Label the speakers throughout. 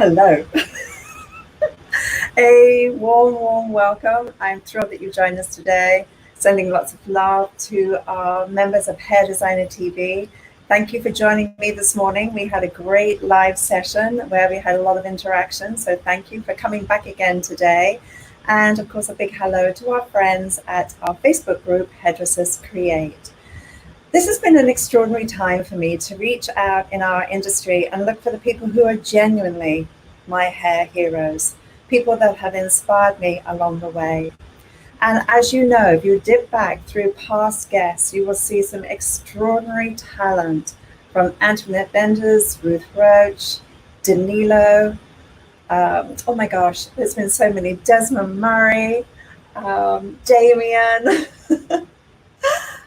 Speaker 1: Hello. A warm welcome. I'm thrilled that you joined us today. Sending lots of love to our members of Hair Designer TV. Thank you for joining me this morning. We had a great live session where we had a lot of interaction. So thank you for coming back again today. And of course, a big hello to our friends at our Facebook group, Hairdressers Create. This has been an extraordinary time for me to reach out in our industry and look for the people who are genuinely my hair heroes, people that have inspired me along the way. And as you know, if you dip back through past guests, you will see some extraordinary talent from Antoinette Benders, Ruth Roach, Danilo, oh my gosh, there's been so many, Desmond Murray, Damien,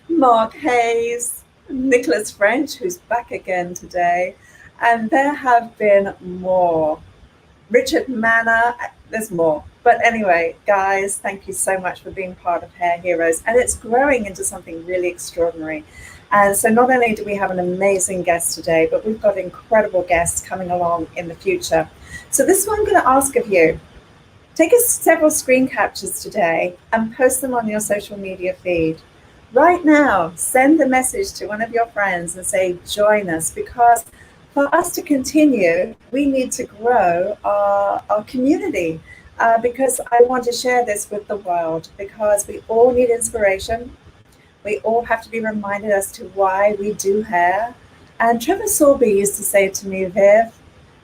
Speaker 1: Mark Hayes, Nicholas French, who's back again today, and there have been more. Richard Manor, there's more. But anyway, guys, thank you so much for being part of Hair Heroes, and it's growing into something really extraordinary. And so not only do we have an amazing guest today, but we've got incredible guests coming along in the future. So this is what I'm going to ask of you. Take several screen captures today and post them on your social media feed. Right now, send a message to one of your friends and say, join us, because for us to continue, we need to grow our community, because I want to share this with the world, because we all need inspiration. We all have to be reminded as to why we do hair. And Trevor Sorby used to say to me, Viv,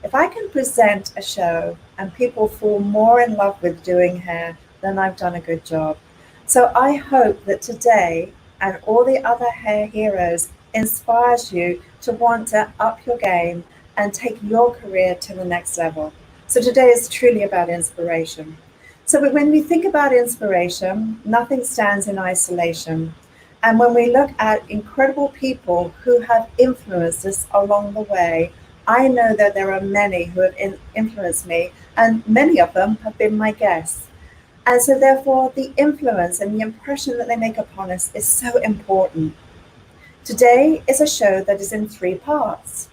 Speaker 1: if I can present a show and people fall more in love with doing hair, then I've done a good job. So I hope that today and all the other hair heroes inspires you to want to up your game and take your career to the next level. So today is truly about inspiration. So when we think about inspiration, nothing stands in isolation. And when we look at incredible people who have influenced us along the way, I know that there are many who have influenced me, and many of them have been my guests. And so therefore, the influence and the impression that they make upon us is so important. Today is a show that is in 3 parts,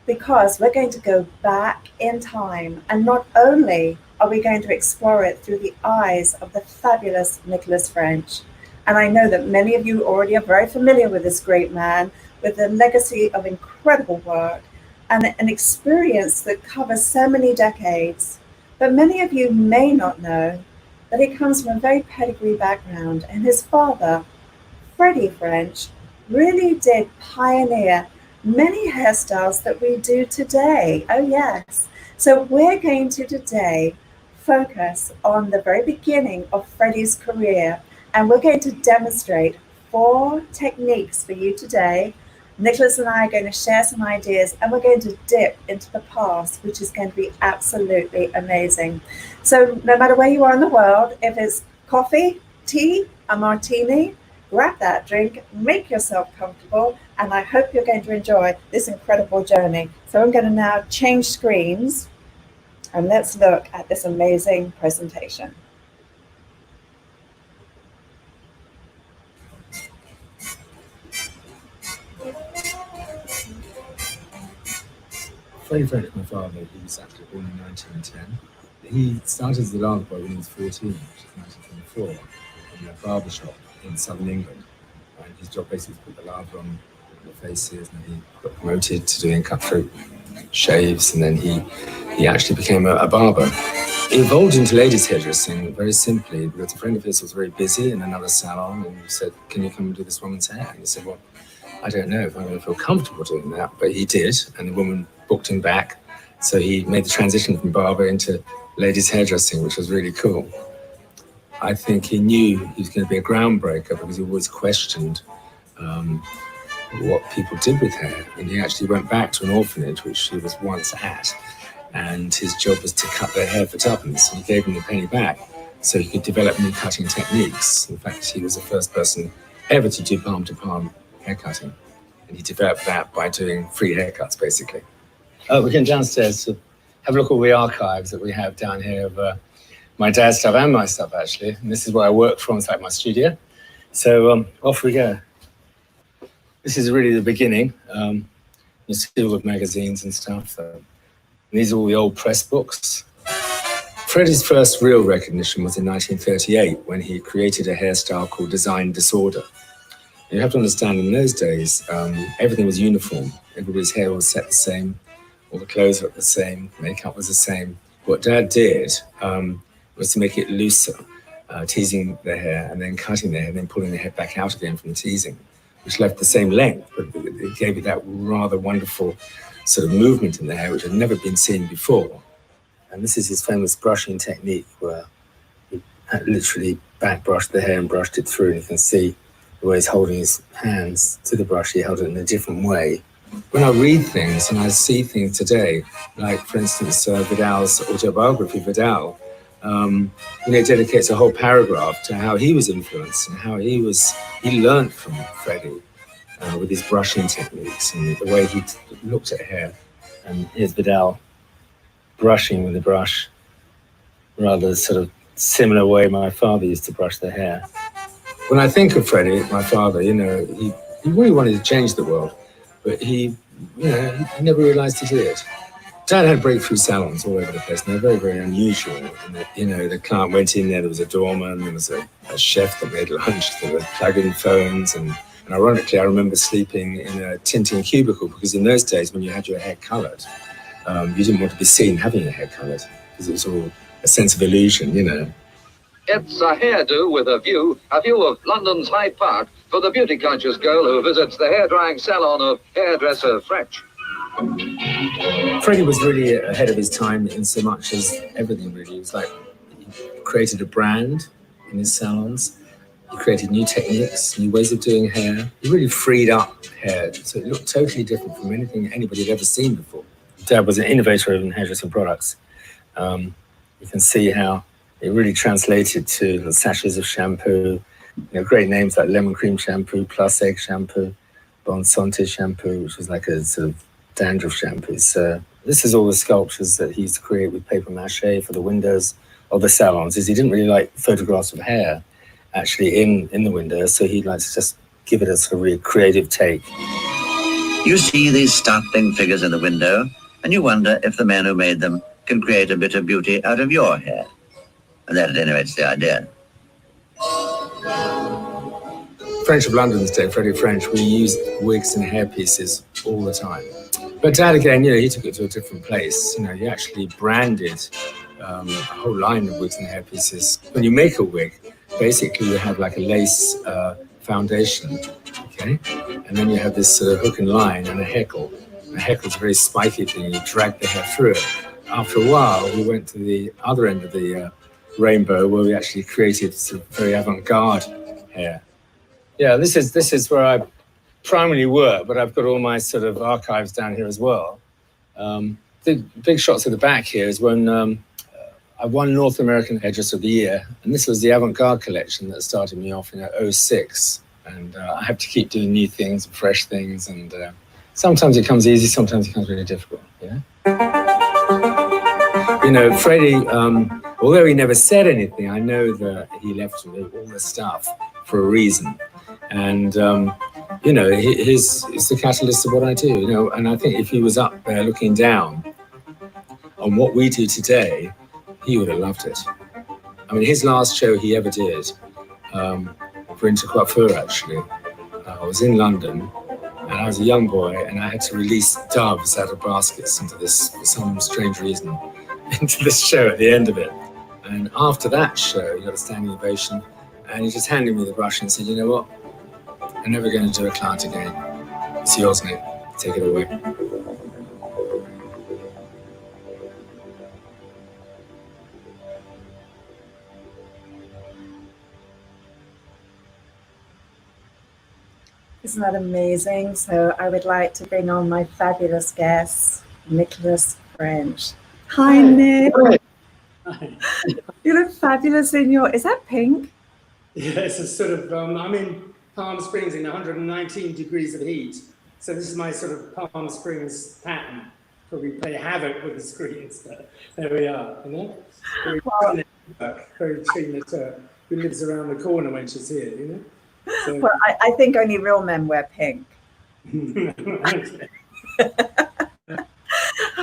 Speaker 1: because we're going to go back in time, and not only are we going to explore it through the eyes of the fabulous Nicholas French, and I know that many of you already are very familiar with this great man, with a legacy of incredible work and an experience that covers so many decades. But many of you may not know that he comes from a very pedigree background, and his father, Freddy French, really did pioneer many hairstyles that we do today. Oh yes. So we're going to today focus on the very beginning of Freddy's career, and we're going to demonstrate 4 techniques for you today. Nicholas and I are going to share some ideas, and we're going to dip into the past, which is going to be absolutely amazing. So no matter where you are in the world, if it's coffee, tea, a martini, grab that drink, make yourself comfortable, and I hope you're going to enjoy this incredible journey. So I'm going to now change screens, and let's look at this amazing presentation.
Speaker 2: Freddy French, my father, he was actually born in 1910. He started as a laver boy when he was 14, which is 1924, in a barber shop in southern England. And his job basically was to put the laver on the faces, and he got promoted to doing cutthroat shaves, and then he actually became a barber. He evolved into ladies' hairdressing very simply because a friend of his was very busy in another salon, and he said, can you come and do this woman's hair? And he said, well, I don't know if I'm going to feel comfortable doing that, but he did, and the woman booked him back. So he made the transition from barber into ladies' hairdressing, which was really cool. I think he knew he was going to be a groundbreaker because he always questioned what people did with hair. And he actually went back to an orphanage, which he was once at, and his job was to cut their hair for tuppence. And he gave them the penny back so he could develop new cutting techniques. In fact, he was the first person ever to do palm-to-palm hair cutting. And he developed that by doing free haircuts, basically. We came downstairs to have a look at all the archives that we have down here of my dad's stuff and my stuff, actually. And this is where I work from. It's like my studio. So off we go. This is really the beginning. You see all the magazines and stuff. So And these are all the old press books. Freddy's first real recognition was in 1938 when he created a hairstyle called design disorder. You have to understand, in those days, everything was uniform. Everybody's hair was set the same, all the clothes were the same, makeup was the same. What Dad did was to make it looser, teasing the hair and then cutting the hair and then pulling the hair back out again from the teasing, which left the same length, but it gave it that rather wonderful sort of movement in the hair, which had never been seen before. And this is his famous brushing technique, where he literally back brushed the hair and brushed it through. And you can see the way he's holding his hands to the brush, he held it in a different way. When I read things and I see things today, like, for instance, Vidal's autobiography, Vidal, dedicates a whole paragraph to how he was influenced and how he learned from Freddy with his brushing techniques and the way he looked at hair. And here's Vidal brushing with a brush, rather sort of similar way my father used to brush the hair. When I think of Freddy, my father, he really wanted to change the world, but he never realized he did. Dad had breakthrough salons all over the place, and they're very, very unusual. And the client went in there was a doorman, there was a chef that made lunch, there were plug-in phones, and ironically, I remember sleeping in a tinting cubicle, because in those days, when you had your hair coloured, you didn't want to be seen having your hair coloured, because it was all a sense of illusion,
Speaker 3: It's a hairdo with a view of London's Hyde Park for the beauty-conscious girl who visits the hair-drying salon of hairdresser French.
Speaker 2: Freddy was really ahead of his time in so much as everything, really. It was like he created a brand in his salons. He created new techniques, new ways of doing hair. He really freed up hair, so it looked totally different from anything anybody had ever seen before. Dad was an innovator in hairdressing products. You can see how it really translated to the sachets of shampoo, great names like lemon cream shampoo, plus egg shampoo, Bon Santé shampoo, which was like a sort of dandruff shampoo. So this is all the sculptures that he used to create with paper mache for the windows of the salons. He didn't really like photographs of hair actually in the windows, so he likes to just give it a sort of really creative take.
Speaker 4: You see these startling figures in the window, and you wonder if the man who made them can create a bit of beauty out of your hair. And that, at any rate, is the idea.
Speaker 2: French of London's day, Freddy French, we used wigs and hairpieces all the time. But Dad, again, he took it to a different place. He actually branded a whole line of wigs and hairpieces. When you make a wig, basically you have like a lace foundation, okay? And then you have this sort of hook and line and a heckle. A heckle's a very spiky thing, you drag the hair through it. After a while, we went to the other end of the rainbow, where we actually created sort of very avant-garde hair. Yeah, this is where I primarily work, but I've got all my sort of archives down here as well. The big shots at the back here is when I won North American Hairdresser of the Year, and this was the avant-garde collection that started me off in 2006. And I have to keep doing new things and fresh things, and sometimes it comes easy, sometimes it comes really difficult, Freddy, although he never said anything, I know that he left all this stuff for a reason. And, it's the catalyst of what I do, and I think if he was up there looking down on what we do today, he would have loved it. I mean, his last show he ever did, for Intercoiffeur, actually, I was in London, and I was a young boy, and I had to release doves out of baskets into this, for some strange reason, into this show at the end of it. And after that show, he got a standing ovation, and he just handed me the brush and said, "You know what? I'm never going to do a client again. It's yours, mate. Take it away."
Speaker 1: Isn't that amazing? So I would like to bring on my fabulous guest, Nicholas French. Hi, Nick.
Speaker 5: Hi.
Speaker 1: You look fabulous in your, is that pink?
Speaker 5: Yeah, it's a sort of, I'm in Palm Springs in 119 degrees of heat. So this is my sort of Palm Springs pattern. Probably play havoc with the screens, but there we are, Very Trina, who lives around the corner when she's here, So,
Speaker 1: well, I think only real men wear pink.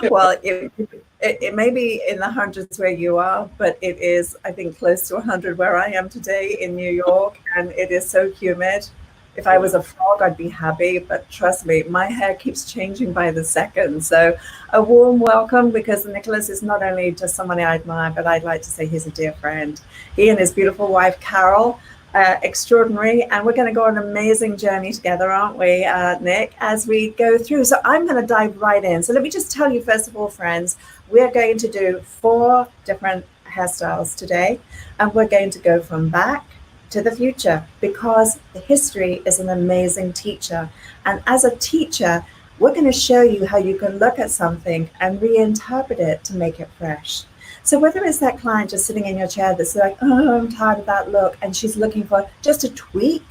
Speaker 1: Well, it may be in the hundreds where you are, but it is, I think, close to 100 where I am today in New York, and it is so humid. If I was a frog, I'd be happy, but trust me, my hair keeps changing by the second. So a warm welcome, because Nicholas is not only just someone I admire, but I'd like to say he's a dear friend. He and his beautiful wife, Carol, extraordinary, and we're going to go on an amazing journey together, aren't we, Nick, as we go through. So I'm going to dive right in. So let me just tell you, first of all, friends, we're going to do 4 different hairstyles today, and we're going to go from back to the future, because the history is an amazing teacher. And as a teacher, we're going to show you how you can look at something and reinterpret it to make it fresh. So whether it's that client just sitting in your chair that's like, oh, I'm tired of that look, and she's looking for just a tweak,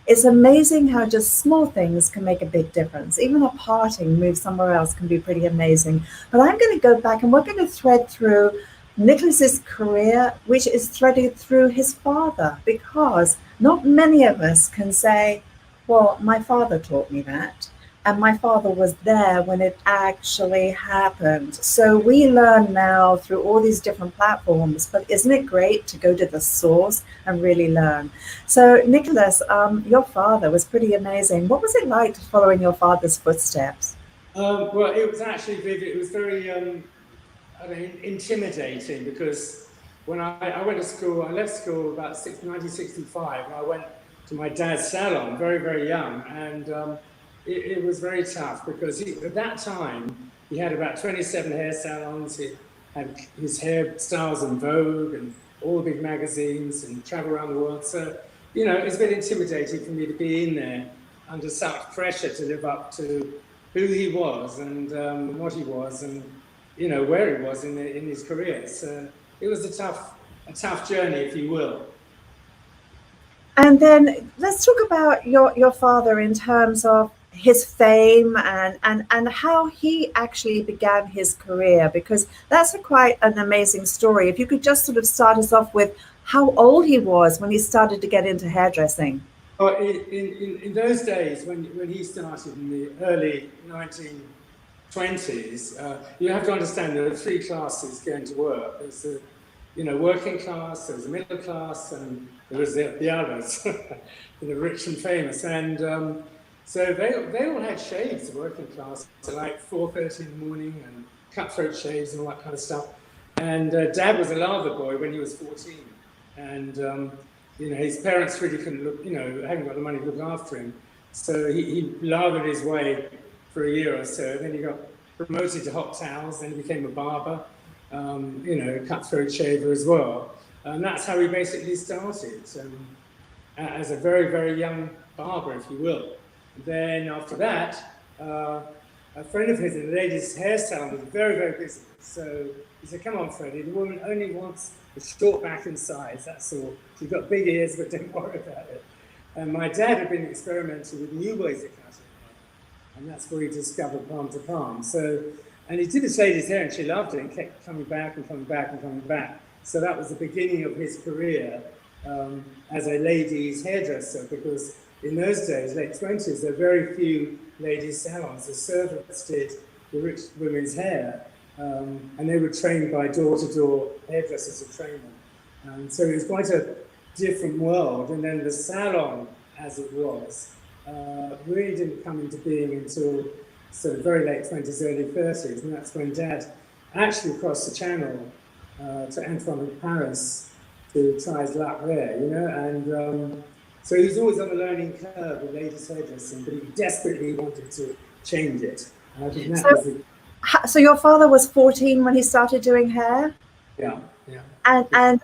Speaker 1: it's amazing how just small things can make a big difference. Even a parting move somewhere else can be pretty amazing. But I'm going to go back and we're going to thread through Nicholas's career, which is threaded through his father, because not many of us can say, well, my father taught me that, and my father was there when it actually happened. So we learn now through all these different platforms, but isn't it great to go to the source and really learn? So Nicholas, your father was pretty amazing. What was it like to follow in your father's footsteps?
Speaker 5: Well, it was actually, Viv, it was very intimidating, because when I went to school, I left school about 1965, and I went to my dad's salon very, very young, and it was very tough, because at that time he had about 27 hair salons. He had his hairstyles in Vogue and all the big magazines, and travel around the world. So, you know, it's a bit intimidating for me to be in there under such pressure to live up to who he was, and what he was, and you know, where he was in his career. So it was a tough journey, if you will.
Speaker 1: And then let's talk about your father in terms of his fame and how he actually began his career, because that's quite an amazing story. If you could just sort of start us off with how old he was when he started to get into hairdressing.
Speaker 5: Well, in those days, when he started in the early 1920s, you have to understand there are 3 classes going to work. There's the working class, there's the middle class, and there was the others, the rich and famous. And so they all had shades, the working class, so like 4:30 in the morning, and cutthroat shaves and all that kind of stuff. And Dad was a lather boy when he was 14, and his parents really couldn't look, hadn't got the money to look after him. So he lathered his way for a year or so. Then he got promoted to hot towels, then he became a barber, cutthroat shaver as well. And that's how he basically started, as a very, very young barber, if you will. Then after that, a friend of his in the ladies' hair salon was very, very busy. So he said, come on, Freddy, the woman only wants a short back and sides, that's all. She's got big ears, but don't worry about it. And my dad had been experimenting with new ways of cutting hair, and that's where he discovered palm to palm. So, and he did this lady's hair, and she loved it, and kept coming back and coming back and coming back. So that was the beginning of his career as a ladies' hairdresser, because in those days, late 20s, there were very few ladies' salons. The servants did the rich women's hair, and they were trained by door-to-door hairdressers to train them. So it was quite a different world. And then the salon, as it was, really didn't come into being until sort of very late 20s, early 30s. And that's when Dad actually crossed the channel to Antoine in Paris to try his luck there, and so he was always on a learning curve with ladies' hairdressing, but he desperately wanted to change it. And I think that was
Speaker 1: so your father was 14 when he started doing hair?
Speaker 5: Yeah.
Speaker 1: And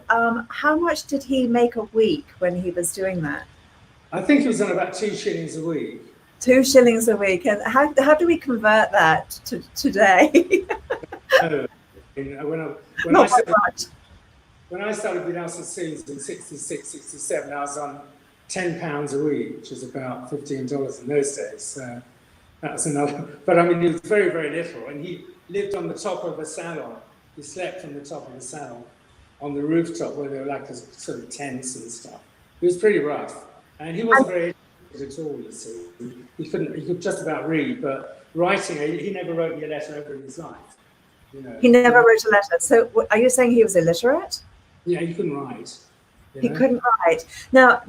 Speaker 1: how much did he make a week when he was doing that?
Speaker 5: I think he was on about 2 shillings a week.
Speaker 1: 2 shillings a week. And how do we convert that to today?
Speaker 5: When I started with House of Scenes in 66, 67, I was on £10 a week, which is about $15 in those days. So that's another. But I mean, it was very, very little. And he lived on the top of a salon. He slept on the top of the salon, on the rooftop where there were like sort of tents and stuff. It was pretty rough. And he wasn't very educated at all, you see. He could just about read, but writing, he never wrote me a letter ever in his life. You know,
Speaker 1: He never wrote a letter. So are you saying he was illiterate?
Speaker 5: Yeah, he couldn't write.
Speaker 1: He couldn't write. Now,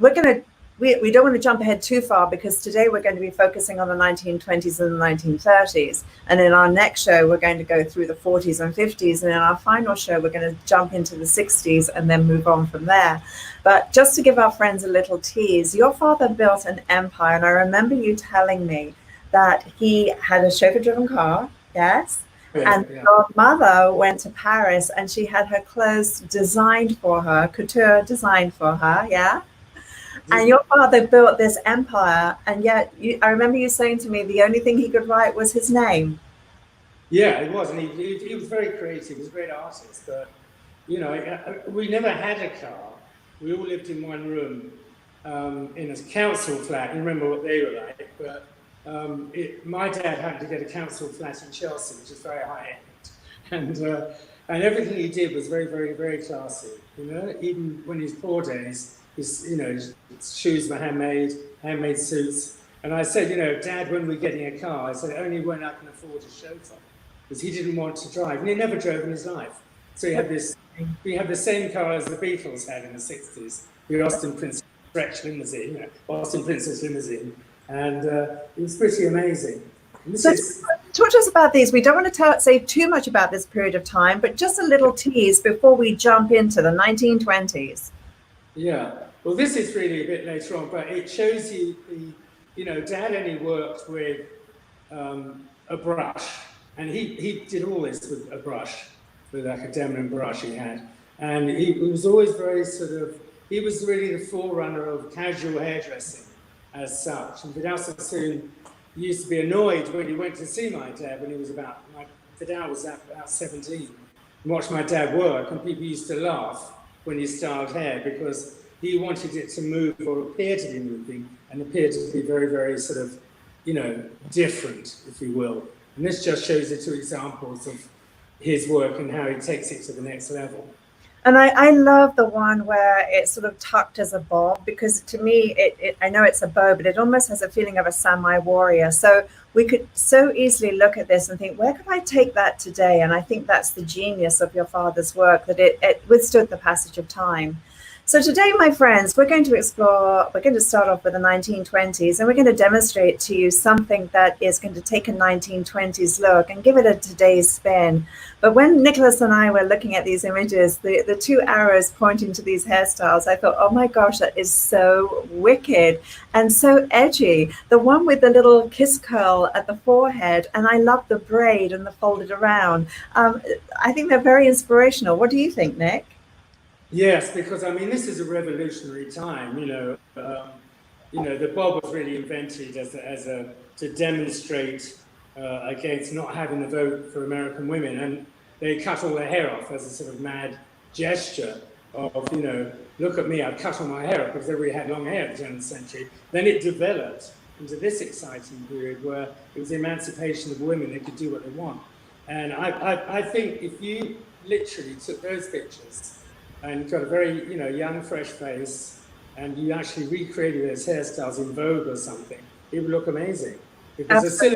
Speaker 1: we don't want to jump ahead too far, because today we're going to be focusing on the 1920s and the 1930s. And in our next show, we're going to go through the 40s and 50s. And in our final show, we're going to jump into the 60s and then move on from there. But just to give our friends a little tease, your father built an empire. And I remember you telling me that he had a chauffeur-driven car, yes? And your mother went to Paris and she had her clothes designed for her, couture designed for her, yeah? And your father built this empire, and yet I remember you saying to me the only thing he could write was his name.
Speaker 5: Yeah, it was, and he was very creative. He was a great artist, but you know, we never had a car. We all lived in one room in a council flat. You remember what they were like, but my dad had to get a council flat in Chelsea, which is very high end, and everything he did was very, very, very classy. You know, even when his poor days, his shoes were handmade suits. And I said, you know, Dad, when we're getting a car, I said, only when I can afford a chauffeur, because he didn't want to drive, and he never drove in his life. So he had the same car as the Beatles had in the 60s, the Austin Princess stretch limousine, you know, Austin Princess limousine, and it was pretty amazing.
Speaker 1: Talk to us about these. We don't want to say too much about this period of time, but just a little tease before we jump into the 1920s.
Speaker 5: Yeah, well, this is really a bit later on, but it shows you you know, Dad only worked with a brush, and he did all this with a brush, with like a Demlin brush he had, and he was always very he was really the forerunner of casual hairdressing as such. And Vidal Sassoon used to be annoyed when he went to see my dad when he was Vidal was about 17, and watched my dad work, and people used to laugh when he styled hair, because he wanted it to move or appear to be moving and appear to be very, very you know, different, if you will. And this just shows you two examples of his work and how he takes it to the next level.
Speaker 1: And I love the one where it's sort of tucked as a bob, because to me, I know it's a bow, but it almost has a feeling of a samurai warrior. So we could so easily look at this and think, where could I take that today? And I think that's the genius of your father's work, that it withstood the passage of time. So today, my friends, we're going to start off with the 1920s, and we're going to demonstrate to you something that is going to take a 1920s look and give it a today's spin. But when Nicholas and I were looking at these images, the two arrows pointing to these hairstyles, I thought, oh my gosh, that is so wicked and so edgy. The one with the little kiss curl at the forehead, and I love the braid and the folded around. I think they're very inspirational. What do you think, Nick?
Speaker 5: Yes, because I mean, this is a revolutionary time. You know, the bob was really invented to demonstrate against not having the vote for American women, and they cut all their hair off as a sort of mad gesture of, you know, look at me, I've cut all my hair off, because everybody had long hair in the 20th century. Then it developed into this exciting period where it was the emancipation of women; they could do what they want. And I think if you literally took those pictures and got a very, you know, young, fresh face, and you actually recreated those hairstyles in Vogue or something, it would look amazing. Because it's still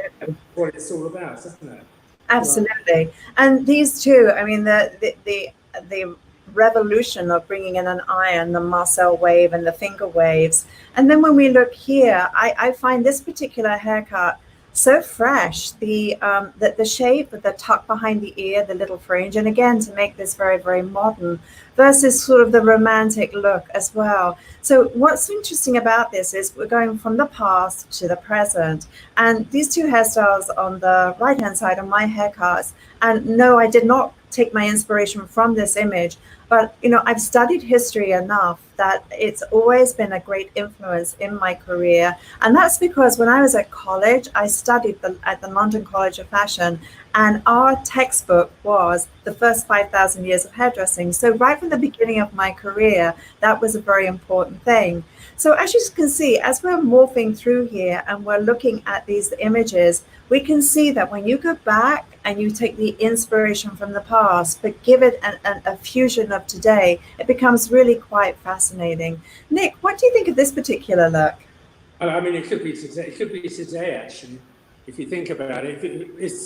Speaker 5: what it's all about, isn't it?
Speaker 1: Absolutely. And these two, I mean, the revolution of bringing in an iron, the Marcel wave and the finger waves. And then when we look here, I find this particular haircut so fresh, the shape of the tuck behind the ear, the little fringe, and again, to make this very, very modern versus sort of the romantic look as well. So what's interesting about this is we're going from the past to the present, and these two hairstyles on the right hand side are my haircuts. And no, I did not take my inspiration from this image, but you know, I've studied history enough that it's always been a great influence in my career. And that's because when I was at college, I studied at the London College of Fashion, and our textbook was the first 5,000 years of hairdressing. So right from the beginning of my career, that was a very important thing. So as you can see, as we're morphing through here and we're looking at these images, we can see that when you go back and you take the inspiration from the past, but give it a fusion of today, it becomes really quite fascinating. Nick, what do you think of this particular look?
Speaker 5: I mean, it could be today. It could be today, actually, if you think about it. It's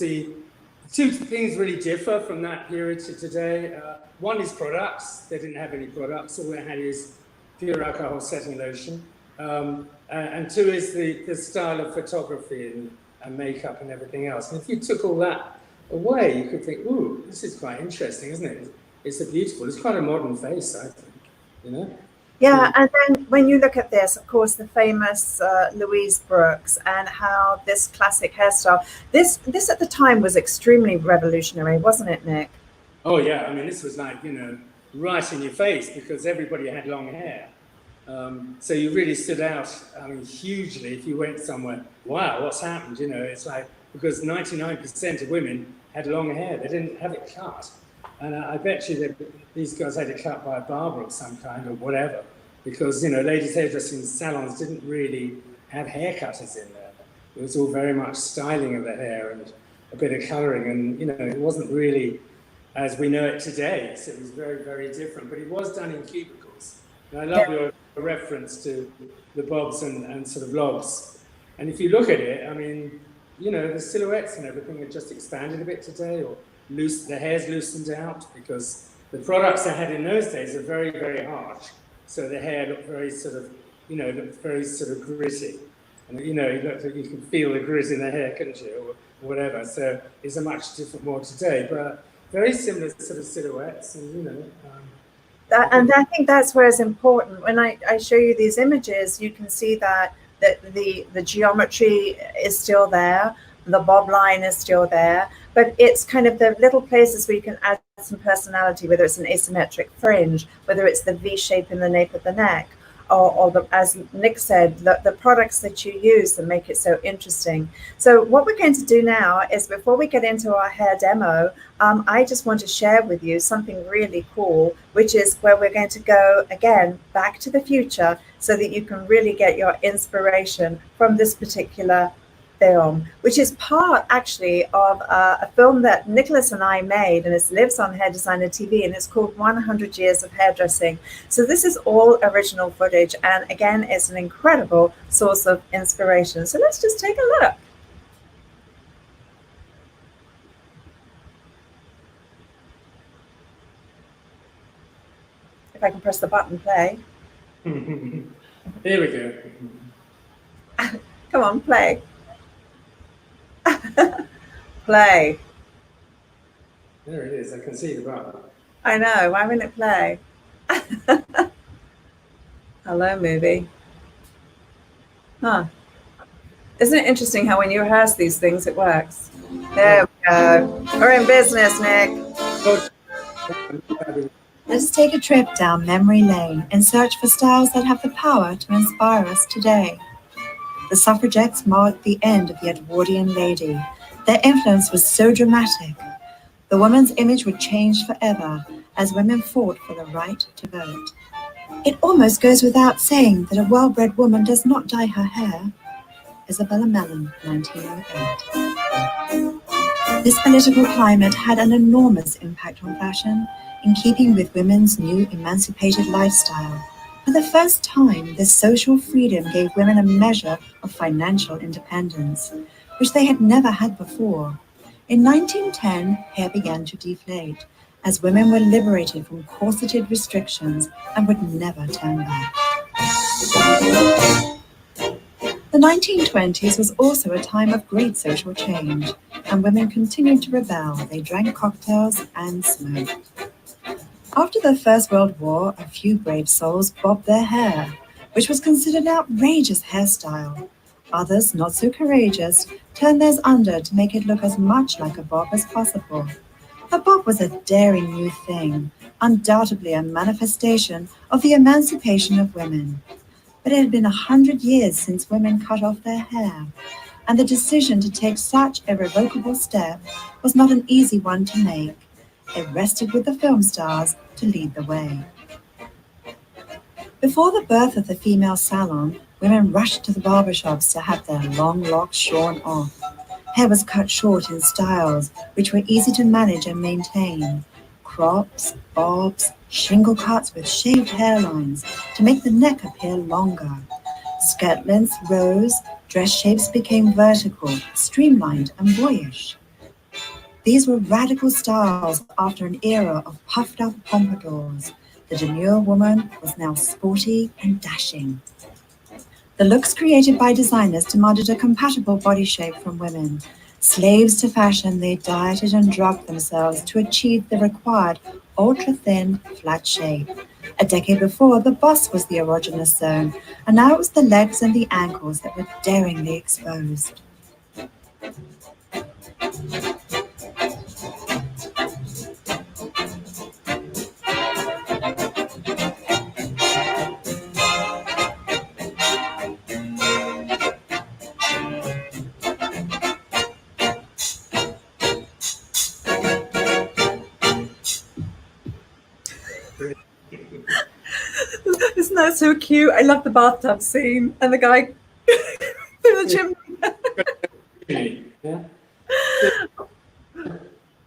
Speaker 5: Two things really differ from that period to today. One is products. They didn't have any products. All they had is pure alcohol setting lotion. And two is the style of photography and makeup and everything else. And if you took all that away, you could think, ooh, this is quite interesting, isn't it? It's quite a modern face, I think, you know?
Speaker 1: Yeah, and then when you look at this, of course, the famous Louise Brooks and how this classic hairstyle, this at the time was extremely revolutionary, wasn't it, Nick?
Speaker 5: Oh, yeah. I mean, this was like, you know, right in your face because everybody had long hair. So you really stood out, I mean, hugely if you went somewhere. Wow, what's happened? You know, it's like, because 99% of women had long hair. They didn't have it cut. And I bet you that these guys had it cut by a barber of some kind or whatever, because, you know, ladies' hairdressing salons didn't really have haircutters in there. It was all very much styling of the hair and a bit of colouring. And, you know, it wasn't really as we know it today. So it was very, very different. But it was done in cubicles. And I love your reference to the bobs and sort of logs. And if you look at it, I mean, you know, the silhouettes and everything have just expanded a bit today, or the hair's loosened out, because the products I had in those days are very, very harsh. So the hair looked very sort of, you know, looked very sort of gritty. And, you know, you can feel the grit in the hair, couldn't you, or whatever. So it's a much different more today, but very similar sort of silhouettes, and, you know.
Speaker 1: And I think that's where it's important. When I show you these images, you can see that the geometry is still there, the bob line is still there, but it's kind of the little places where you can add some personality, whether it's an asymmetric fringe, whether it's the V shape in the nape of the neck, or the, as Nick said, the products that you use that make it so interesting. So what we're going to do now is, before we get into our hair demo, I just want to share with you something really cool, which is where we're going to go again back to the future so that you can really get your inspiration from this particular film, which is part actually of a film that Nicholas and I made, and it lives on Hair Designer TV, and it's called 100 Years of Hairdressing. So this is all original footage, and again, it's an incredible source of inspiration. So let's just take a look. If I can press the button play.
Speaker 5: Here we go.
Speaker 1: Come on, play. Play.
Speaker 5: There it is. I can see the button.
Speaker 1: I know. Why wouldn't it play? Hello, movie. Huh. Isn't it interesting how when you rehearse these things, it works? There we go. We're in business, Nick.
Speaker 6: Let's take a trip down memory lane in search for styles that have the power to inspire us today. The suffragettes marked the end of the Edwardian lady. Their influence was so dramatic. The woman's image would change forever as women fought for the right to vote. It almost goes without saying that a well-bred woman does not dye her hair. Isabella Mellon, 1908. This political climate had an enormous impact on fashion, in keeping with women's new emancipated lifestyle. For the first time, this social freedom gave women a measure of financial independence, which they had never had before. In 1910, hair began to deflate, as women were liberated from corseted restrictions and would never turn back. The 1920s was also a time of great social change, and women continued to rebel. They drank cocktails and smoked. After the First World War, a few brave souls bobbed their hair, which was considered an outrageous hairstyle. Others, not so courageous, turned theirs under to make it look as much like a bob as possible. A bob was a daring new thing, undoubtedly a manifestation of the emancipation of women. But it had been 100 years since women cut off their hair, and the decision to take such a irrevocable step was not an easy one to make. It rested with the film stars to lead the way. Before the birth of the female salon, women rushed to the barbershops to have their long locks shorn off. Hair was cut short in styles which were easy to manage and maintain. Crops, bobs, shingle cuts with shaved hairlines to make the neck appear longer. Skirt lengths rose, dress shapes became vertical, streamlined and boyish. These were radical styles after an era of puffed up pompadours. The demure woman was now sporty and dashing. The looks created by designers demanded a compatible body shape from women. Slaves to fashion, they dieted and drugged themselves to achieve the required ultra-thin, flat shape. A decade before, the bust was the erogenous zone, and now it was the legs and the ankles that were daringly exposed.
Speaker 1: Isn't that so cute? I love the bathtub scene and the guy through the chimney.
Speaker 5: Yeah.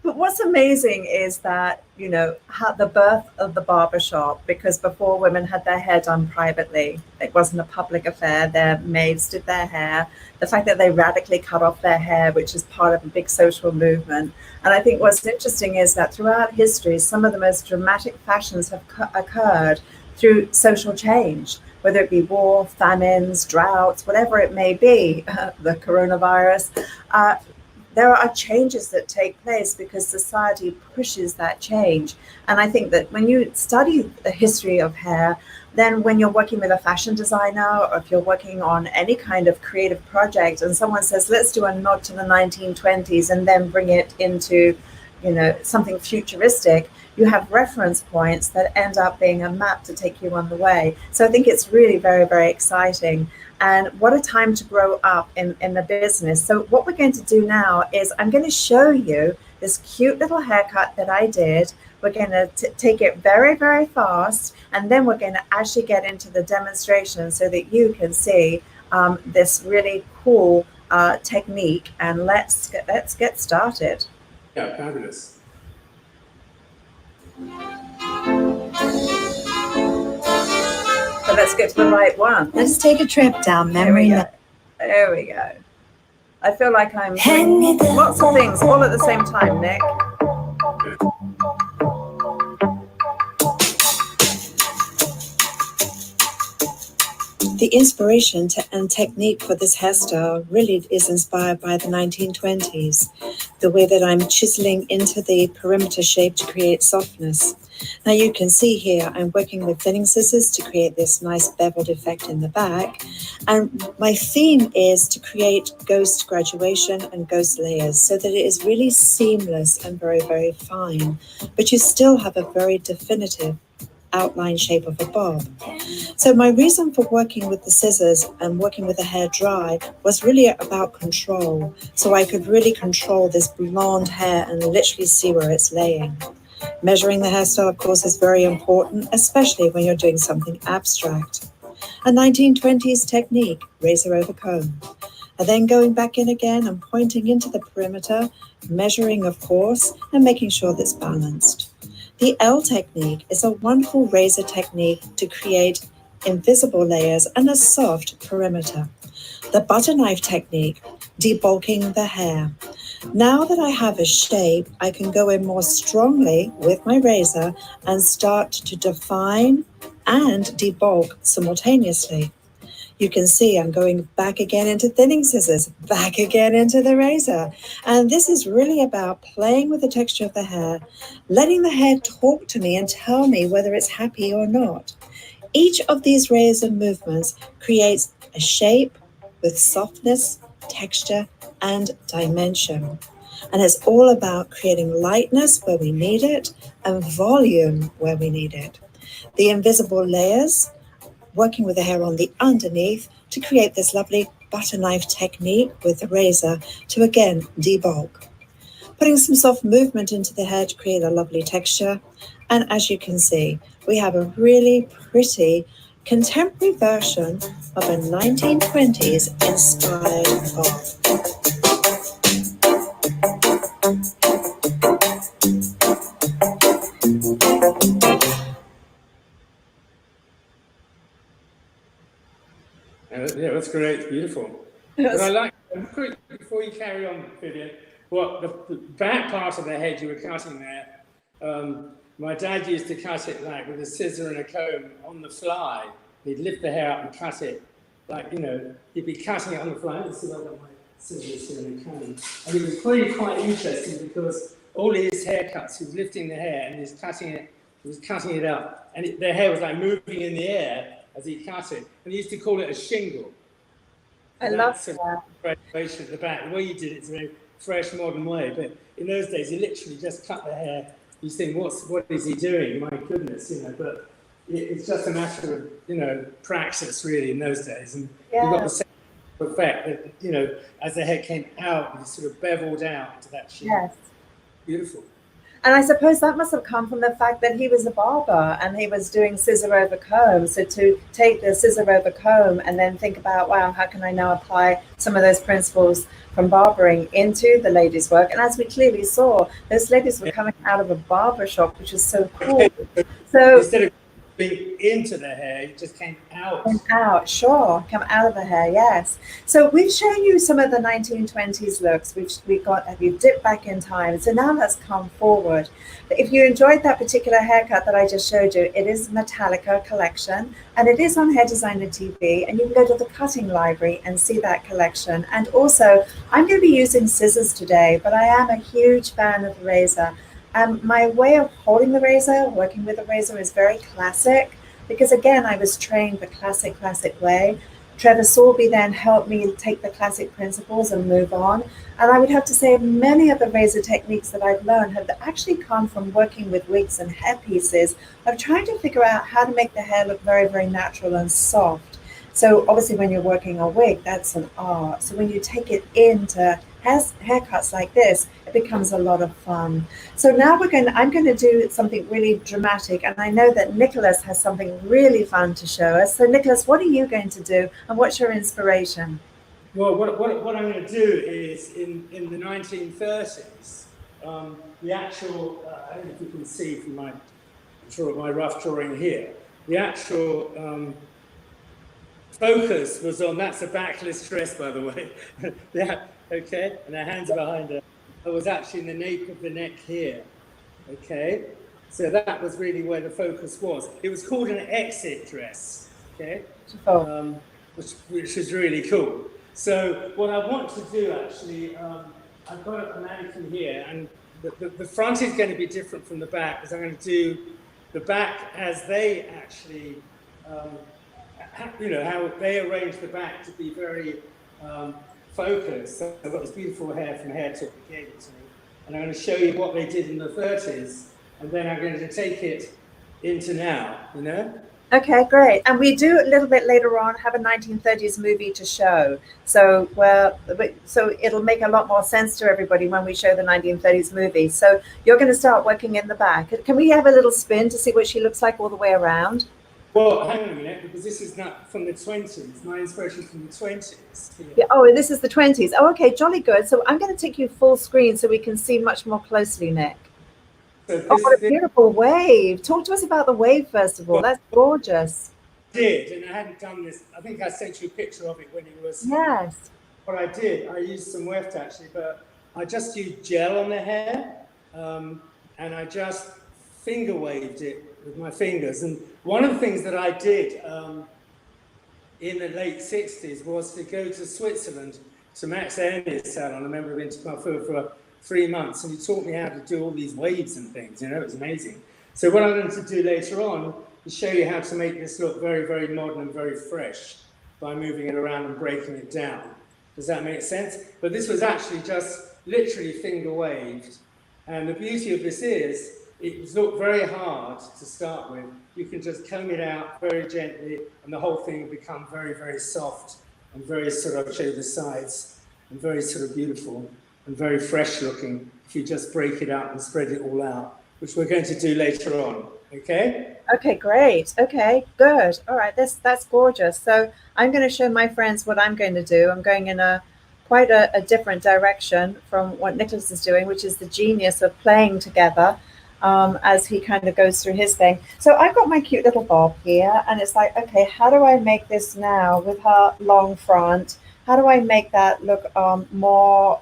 Speaker 1: But what's amazing is that, you know, how the birth of the barbershop, because before women had their hair done privately, it wasn't a public affair, their maids did their hair, the fact that they radically cut off their hair, which is part of a big social movement. And I think what's interesting is that throughout history, some of the most dramatic fashions have occurred through social change, whether it be war, famines, droughts, whatever it may be, the coronavirus. There are changes that take place because society pushes that change. And I think that when you study the history of hair, then when you're working with a fashion designer, or if you're working on any kind of creative project and someone says, let's do a nod to the 1920s and then bring it into, you know, something futuristic, you have reference points that end up being a map to take you on the way. So I think it's really very, very exciting. And what a time to grow up in the business. So what we're going to do now is I'm going to show you this cute little haircut that I did. We're going to take it very, very fast. And then we're going to actually get into the demonstration so that you can see this really cool technique. And let's get started.
Speaker 5: Yeah, fabulous.
Speaker 1: So let's get to the right one.
Speaker 6: Let's take a trip down memory lane.
Speaker 1: There we go. I feel like I'm doing lots of things all at the same time, Nick.
Speaker 6: The inspiration and technique for this hairstyle really is inspired by the 1920s, the way that I'm chiseling into the perimeter shape to create softness. Now you can see here I'm working with thinning scissors to create this nice beveled effect in the back. And my theme is to create ghost graduation and ghost layers so that it is really seamless and very, very fine, but you still have a very definitive outline shape of a bob. So my reason for working with the scissors and working with the hair dry was really about control. So I could really control this blonde hair and literally see where it's laying. Measuring the hairstyle, of course, is very important, especially when you're doing something abstract. A 1920s technique, razor over comb. And then going back in again and pointing into the perimeter, measuring, of course, and making sure that's balanced. The L technique is a wonderful razor technique to create invisible layers and a soft perimeter. The butter knife technique, debulking the hair. Now that I have a shape, I can go in more strongly with my razor and start to define and debulk simultaneously. You can see I'm going back again into thinning scissors, back again into the razor. And this is really about playing with the texture of the hair, letting the hair talk to me and tell me whether it's happy or not. Each of these razor movements creates a shape with softness, texture, and dimension. And it's all about creating lightness where we need it and volume where we need it. The invisible layers, working with the hair on the underneath to create this lovely butter knife technique with the razor to again debulk. Putting some soft movement into the hair to create a lovely texture. And as you can see, we have a really pretty contemporary version of a 1920s inspired bob.
Speaker 5: Yeah, that's great. Beautiful. But I like, quick, before you carry on, Vivienne, what the back part of the head you were cutting there, my dad used to cut it like with a scissor and a comb on the fly. He'd lift the hair up and cut it like, you know, he'd be cutting it on the fly. Let's see if I've got my scissors here and a comb. And it was really quite interesting because all his haircuts, he was lifting the hair and he was cutting it up. And the hair was like moving in the air as he cut it. And he used to call it a shingle.
Speaker 1: I love that.
Speaker 5: Graduation at the back. The way you did it's a very fresh, modern way. But in those days, he literally just cut the hair. You think, what is he doing? My goodness, you know. But it's just a matter of, you know, praxis really in those days. And you got the same effect that, you know, as the hair came out, it sort of beveled out into that shape.
Speaker 1: Yes.
Speaker 5: Beautiful.
Speaker 1: And I suppose that must have come from the fact that he was a barber and he was doing scissor over comb. So to take the scissor over comb and then think about, wow, how can I now apply some of those principles from barbering into the ladies' work? And as we clearly saw, those ladies were coming out of a barber shop, which is so cool. So
Speaker 5: instead of being into the hair, it just came out.
Speaker 1: Come out of the hair, yes. So we've shown you some of the 1920s looks. We've dipped back in time. So now let's come forward. But if you enjoyed that particular haircut that I just showed you, it is Metallica collection, and it is on Hair Designer TV, and you can go to the cutting library and see that collection. And also, I'm going to be using scissors today, but I am a huge fan of the razor. My way of holding the razor, working with the razor, is very classic because, again, I was trained the classic way. Trevor Sorby then helped me take the classic principles and move on. And I would have to say many of the razor techniques that I've learned have actually come from working with wigs and hair pieces, of trying to figure out how to make the hair look very, very natural and soft. So obviously when you're working a wig, that's an art. So when you take it into haircuts like this, it becomes a lot of fun. So now I'm going to do something really dramatic, and I know that Nicholas has something really fun to show us. So Nicholas, what are you going to do, and what's your inspiration?
Speaker 5: Well, what I'm going to do is in the 1930s, the actual, I don't know if you can see from my rough drawing here, the actual focus was on, that's a backless dress, by the way. Yeah, okay, and her hands are behind her. I was actually in the nape of the neck here, okay? So that was really where the focus was. It was called an exit dress, okay? Which is really cool. So what I want to do actually, I've got a mannequin here, and the front is going to be different from the back, because I'm going to do the back as they actually, you know, how they arrange the back to be very focused. So I've got this beautiful hair from Hair Talk that gave it to me, and I'm going to show you what they did in the 30s, and then I'm going to take it into now, you know?
Speaker 1: Okay, great. And we do a little bit later on have a 1930s movie to show. So it'll make a lot more sense to everybody when we show the 1930s movie. So you're going to start working in the back. Can we have a little spin to see what she looks like all the way around?
Speaker 5: Well, hang on a minute, because this is not from the 20s. My inspiration is from the 20s.
Speaker 1: Yeah. Oh, this is the 20s. Oh, okay, jolly good. So I'm going to take you full screen so we can see much more closely, Nick.
Speaker 5: So
Speaker 1: oh, what a beautiful wave. Talk to us about the wave, first of all. That's gorgeous.
Speaker 5: I did, and I hadn't done this. I think I sent you a picture of it when it was...
Speaker 1: Yes.
Speaker 5: What I did, I used some weft actually, but I just used gel on the hair, and I just finger waved it with my fingers. And one of the things that I did in the late 60s was to go to Switzerland to Max Ernest's salon, a member of Intercoiffure, for 3 months, and he taught me how to do all these waves and things, you know, it was amazing. So what I'm going to do later on is show you how to make this look very, very modern and very fresh by moving it around and breaking it down. Does that make sense? But this was actually just literally finger waved. And the beauty of this is, it looked very hard to start with. You can just comb it out very gently, and the whole thing will become very, very soft and very sort of, show the sides, and very sort of beautiful and very fresh looking if you just break it out and spread it all out, which we're going to do later on, okay?
Speaker 1: Okay, great. Okay, good. All right, that's gorgeous. So I'm going to show my friends what I'm going to do. I'm going in quite a different direction from what Nicholas is doing, which is the genius of playing together as he kind of goes through his thing. So I've got my cute little bob here, and it's like, okay, how do I make this now with her long front, how do I make that look more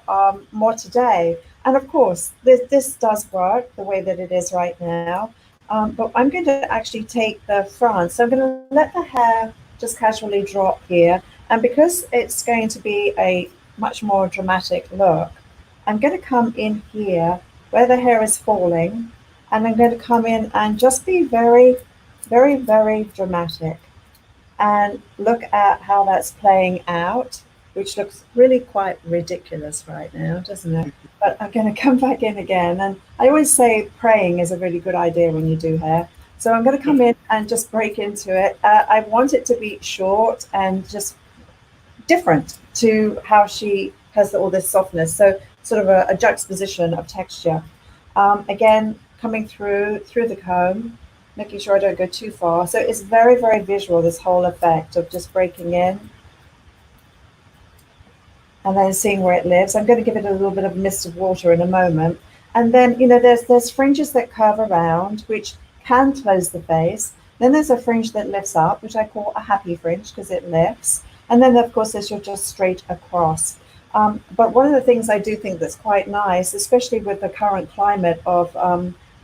Speaker 1: today? And of course, this does work the way that it is right now. But I'm going to actually take the front. So I'm going to let the hair just casually drop here. And because it's going to be a much more dramatic look, I'm going to come in here where the hair is falling, and I'm going to come in and just be very, very, very dramatic and look at how that's playing out, which looks really quite ridiculous right now, doesn't it? But I'm going to come back in again. And I always say praying is a really good idea when you do hair. So I'm going to come in and just break into it. I want it to be short and just different to how she has all this softness. So sort of a juxtaposition of texture. Again, coming through the comb, making sure I don't go too far. So it's very, very visual, this whole effect of just breaking in and then seeing where it lives. I'm going to give it a little bit of mist of water in a moment. And then, you know, there's fringes that curve around, which can close the face. Then there's a fringe that lifts up, which I call a happy fringe because it lifts. And then, of course, there's your just straight across. But one of the things I do think that's quite nice, especially with the current climate of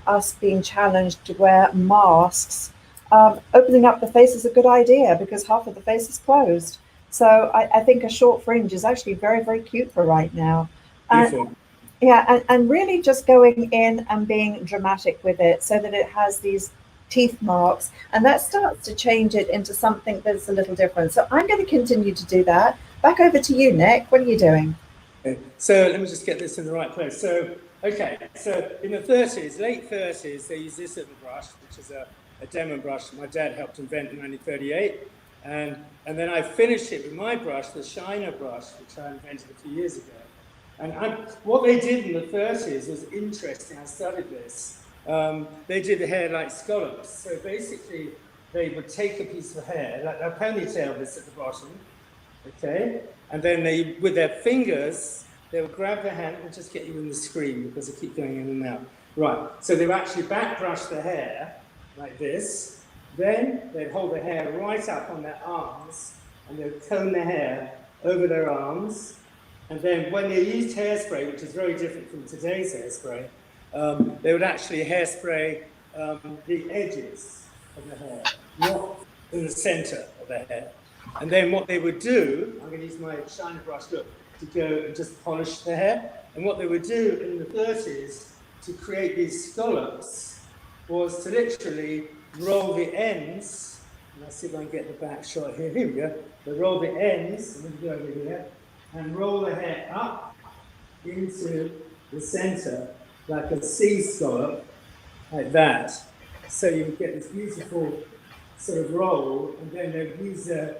Speaker 1: us being challenged to wear masks, opening up the face is a good idea because half of the face is closed. So I think a short fringe is actually very, very cute for right now. Yeah, and really just going in and being dramatic with it so that it has these teeth marks, and that starts to change it into something that's a little different. So I'm going to continue to do that. Back over to you, Nick. What are you doing?
Speaker 5: Okay. So let me just get this in the right place. So, okay, so in the 30s, late 30s, they used this little brush, which is a Demon brush my dad helped invent in 1938. And then I finished it with my brush, the Shiner brush, which I invented a few years ago. And what they did in the 30s was interesting. I studied this. They did the hair like scallops. So basically, they would take a piece of hair, like a ponytail this at the bottom, okay? And then they, with their fingers, they would grab their hand and just get you in the screen because they keep going in and out. Right, so they would actually back brush the hair like this. Then they'd hold the hair right up on their arms and they'd comb the hair over their arms. And then when they used hairspray, which is very different from today's hairspray, they would actually hairspray the edges of the hair, not in the center of the hair. And then what they would do, I'm going to use my Shiner brush, look, to go and just polish the hair. And what they would do in the 30s to create these scallops was to literally roll the ends. And let's see if I can get the back shot here. Here we go. They roll the ends, and then go over here, and roll the hair up into the center like a C scallop, like that. So you would get this beautiful sort of roll, and then they'd use a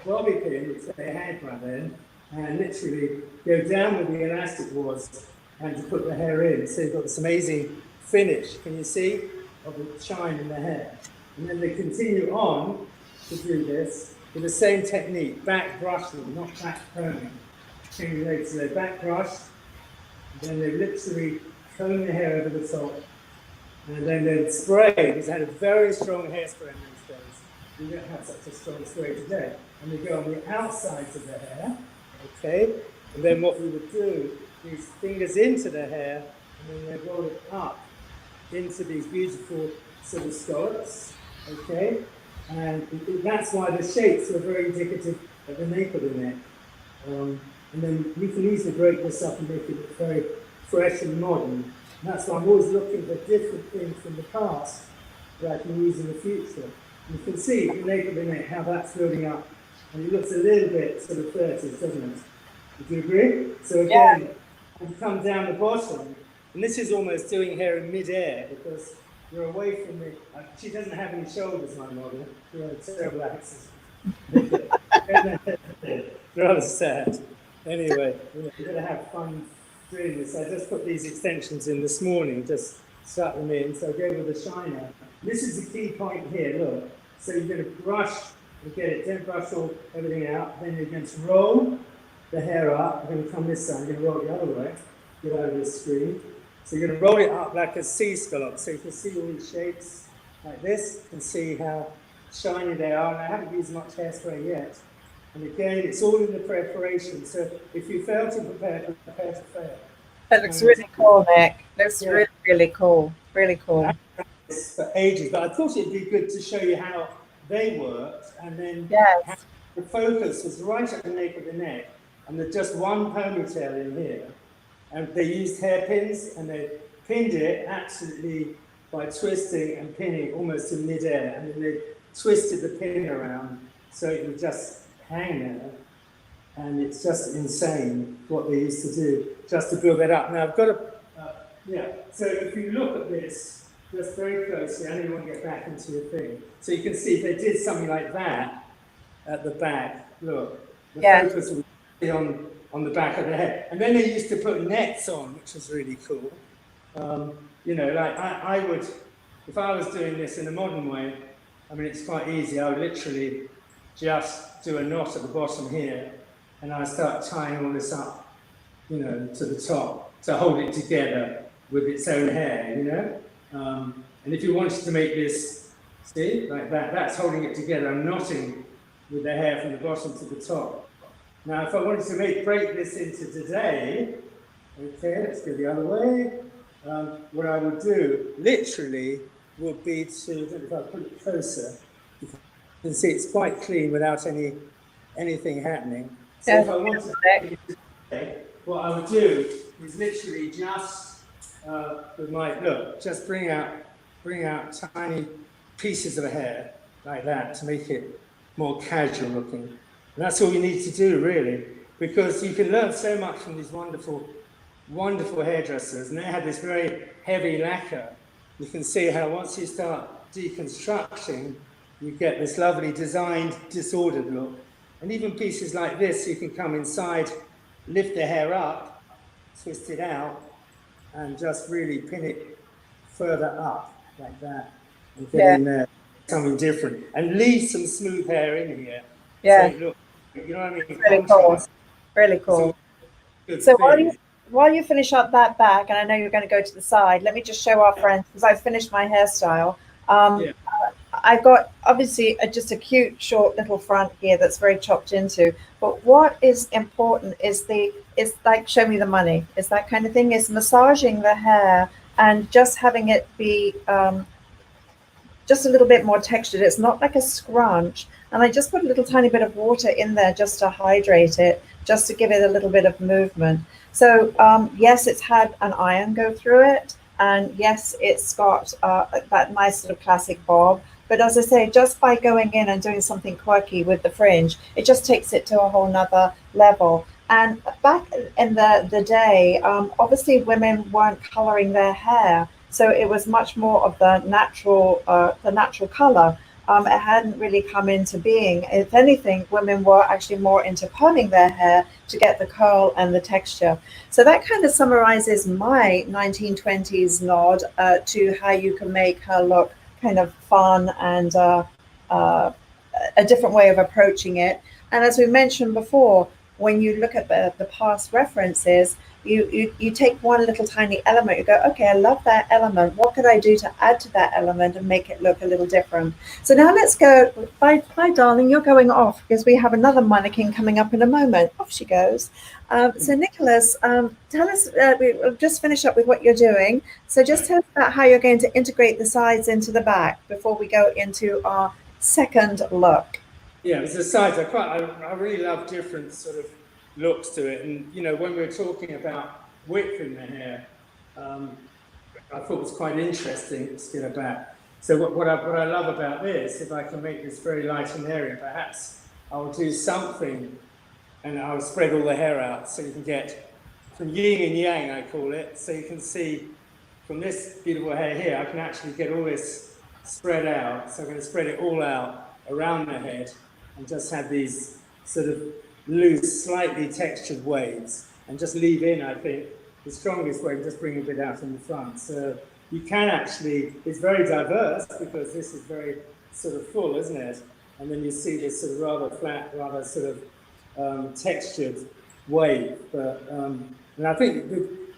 Speaker 5: bobby pin, which they had right then, and literally go down with the elastic was and to put the hair in. So you've got this amazing finish, can you see, of the shine in the hair. And then they continue on to do this with the same technique, back brushing, not back combing. So they back brush, and then they literally comb the hair over the top, and then they'd spray, because they had a very strong hairspray in those days. You don't have such a strong spray today. And they go on the outsides of the hair, okay? And then what we would do is fingers into the hair, and then they roll it up into these beautiful sort of scallops, okay? And that's why the shapes are very indicative of the nape of the neck. And then you can easily break this up and make it look very fresh and modern. And that's why I'm always looking for different things from the past that I can use in the future. You can see the nape of the neck, how that's building up. And it looks a little bit sort of 30s, doesn't it? Would you agree? So again, you come down the bottom, and this is almost doing hair in mid-air because you're away from the... she doesn't have any shoulders, my model. She has a terrible accent. Rather sad. Anyway, we're going to have fun doing this. I just put these extensions in this morning, just stuck them in. So I go with the Shiner. This is the key point here, look. So you're going to brush and get it, don't brush all everything out. Then you're going to roll the hair up. I'm going to come this side, I'm going to roll it the other way, get over the screen. So you're going to roll it up like a C scallop. So you can see all these shapes like this. You can see how shiny they are. And I haven't used much hairspray yet. And again, it's all in the preparation. So if you fail to prepare to fail.
Speaker 1: That looks really cool, Nick. Looks
Speaker 5: Yeah.
Speaker 1: really, really cool. Really cool.
Speaker 5: I've practiced for ages, but I thought it'd be good to show you how they worked, and then
Speaker 1: Yes.
Speaker 5: how the focus was right at the nape of the neck, and there's just one ponytail in here. And they used hairpins, and they pinned it absolutely by twisting and pinning almost in midair, and then they twisted the pin around so it would just hang there. And it's just insane what they used to do just to build that up. Now I've got to, so if you look at this just very closely, I know you want to get back into your thing. So you can see if they did something like that at the back, look, the focus would be on the back of the head. And then they used to put nets on, which was really cool. You know, like I would, if I was doing this in a modern way, I mean, it's quite easy. I would literally just do a knot at the bottom here, and I start tying all this up, you know, to the top to hold it together with its own hair, you know. And if you wanted to make this, see, like that, that's holding it together. I'm knotting with the hair from the bottom to the top. Now, if I wanted to break this into today, okay, let's go the other way. What I would do, literally, would be to, if I put it closer, you can see it's quite clean without anything happening. So if I wanted to make it today, what I would do is literally just with my look, just bring out tiny pieces of hair like that to make it more casual looking. And that's all you need to do, really, because you can learn so much from these wonderful, wonderful hairdressers. And they have this very heavy lacquer. You can see how once you start deconstructing, you get this lovely designed, disordered look. And even pieces like this, you can come inside, lift the hair up, twist it out, and just really pin it further up like that, and get in there something different, and leave some smooth hair in here.
Speaker 1: Yeah.
Speaker 5: So look, you know what I mean?
Speaker 1: Really cool. Really cool. So while you finish up that back, and I know you're going to go to the side, let me just show our friends, because I've finished my hairstyle. I've got obviously just a cute short little front here that's very chopped into, but what is important is it's like show me the money. It's that kind of thing. It's massaging the hair and just having it be just a little bit more textured. It's not like a scrunch. And I just put a little tiny bit of water in there just to hydrate it, just to give it a little bit of movement. So yes, it's had an iron go through it. And yes, it's got that nice sort of classic bob. But as I say, just by going in and doing something quirky with the fringe, it just takes it to a whole nother level. And back in the day, obviously women weren't coloring their hair. So it was much more of the natural color. It hadn't really come into being. If anything, women were actually more into perming their hair to get the curl and the texture. So that kind of summarizes my 1920s nod to how you can make her look kind of fun and a different way of approaching it. And as we mentioned before, when you look at the past references, you take one little tiny element, you go, okay, I love that element. What could I do to add to that element and make it look a little different? So now let's go. Bye, darling, you're going off because we have another mannequin coming up in a moment. Off she goes. So Nicholas, tell us, we'll just finish up with what you're doing. So just tell us about how you're going to integrate the sides into the back before we go into our second look.
Speaker 5: Yeah, it's the sides. I really love different sort of looks to it. And, you know, when we were talking about width in the hair, I thought it was quite interesting to get it back. So what I love about this, if I can make this very light and airy, perhaps I'll do something and I'll spread all the hair out so you can get from yin and yang, I call it. So you can see from this beautiful hair here, I can actually get all this spread out. So I'm going to spread it all out around the head and just have these sort of loose, slightly textured waves, and just leave in, I think, the strongest wave, just bring a bit out in the front. So you can actually, it's very diverse because this is very sort of full, isn't it? And then you see this sort of rather flat, rather sort of textured wave. But and I think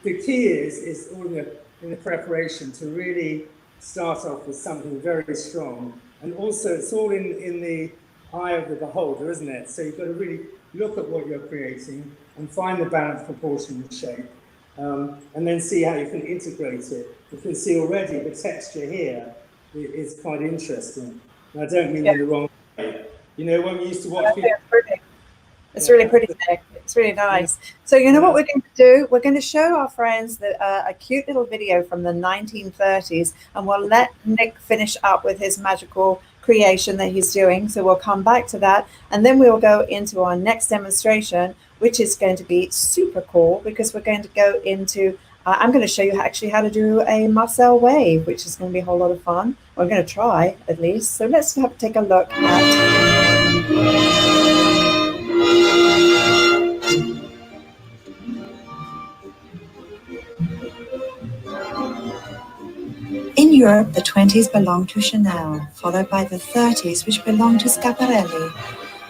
Speaker 5: the key is all in the preparation to really start off with something very strong. And also it's all in the eye of the beholder, isn't it? So you've got to really look at what you're creating and find the balance, proportion, and shape, and then see how you can integrate it. You can see already the texture here is quite interesting. And I don't mean in the wrong way. You know, when we used to watch people...
Speaker 1: It's really pretty, Nick. It's really nice. So you know what we're going to do? We're going to show our friends a cute little video from the 1930s, and we'll let Nick finish up with his magical creation that he's doing. So we'll come back to that, and then we'll go into our next demonstration, which is going to be super cool because we're going to go into... I'm going to show you actually how to do a Marcel wave, which is going to be a whole lot of fun. We're going to try, at least. So let's take a look at...
Speaker 6: In Europe, the 20s belonged to Chanel, followed by the 30s, which belonged to Schiaparelli.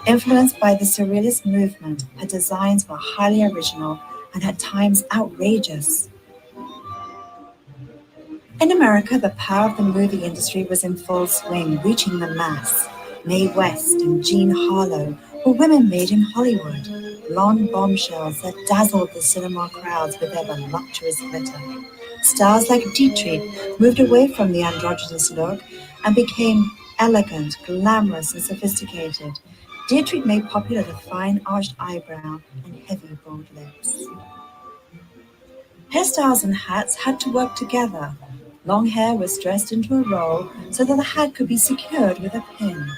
Speaker 6: Influenced by the Surrealist movement, her designs were highly original and at times outrageous. In America, the power of the movie industry was in full swing, reaching the mass. Mae West and Jean Harlow were women made in Hollywood, blonde bombshells that dazzled the cinema crowds with their voluptuous glitter. Stars like Dietrich moved away from the androgynous look and became elegant, glamorous, and sophisticated. Dietrich made popular the fine arched eyebrow and heavy bold lips. Hairstyles and hats had to work together. Long hair was dressed into a roll so that the hat could be secured with a pin.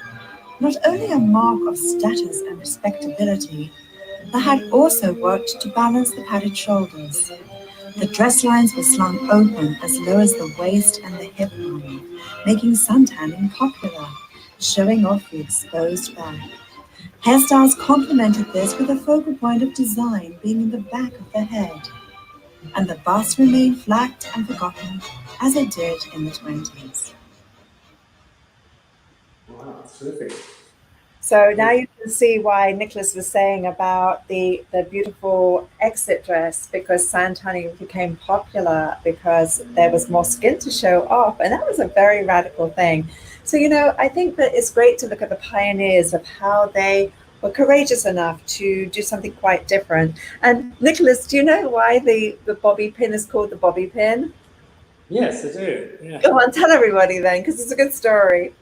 Speaker 6: Not only a mark of status and respectability, the hat also worked to balance the padded shoulders. The dress lines were slung open as low as the waist and the hip line, making suntanning popular, showing off the exposed back. Hairstyles complemented this with a focal point of design being in the back of the head, and the bust remained flat and forgotten as it did in the 20s.
Speaker 5: Wow, terrific.
Speaker 1: So now you can see why Nicholas was saying about the beautiful exit dress, because Santanning became popular because there was more skin to show off. And that was a very radical thing. So, you know, I think that it's great to look at the pioneers of how they were courageous enough to do something quite different. And Nicholas, do you know why the bobby pin is called the bobby pin?
Speaker 5: Yes, I do. Yeah.
Speaker 1: Go on, tell everybody then, because it's a good story.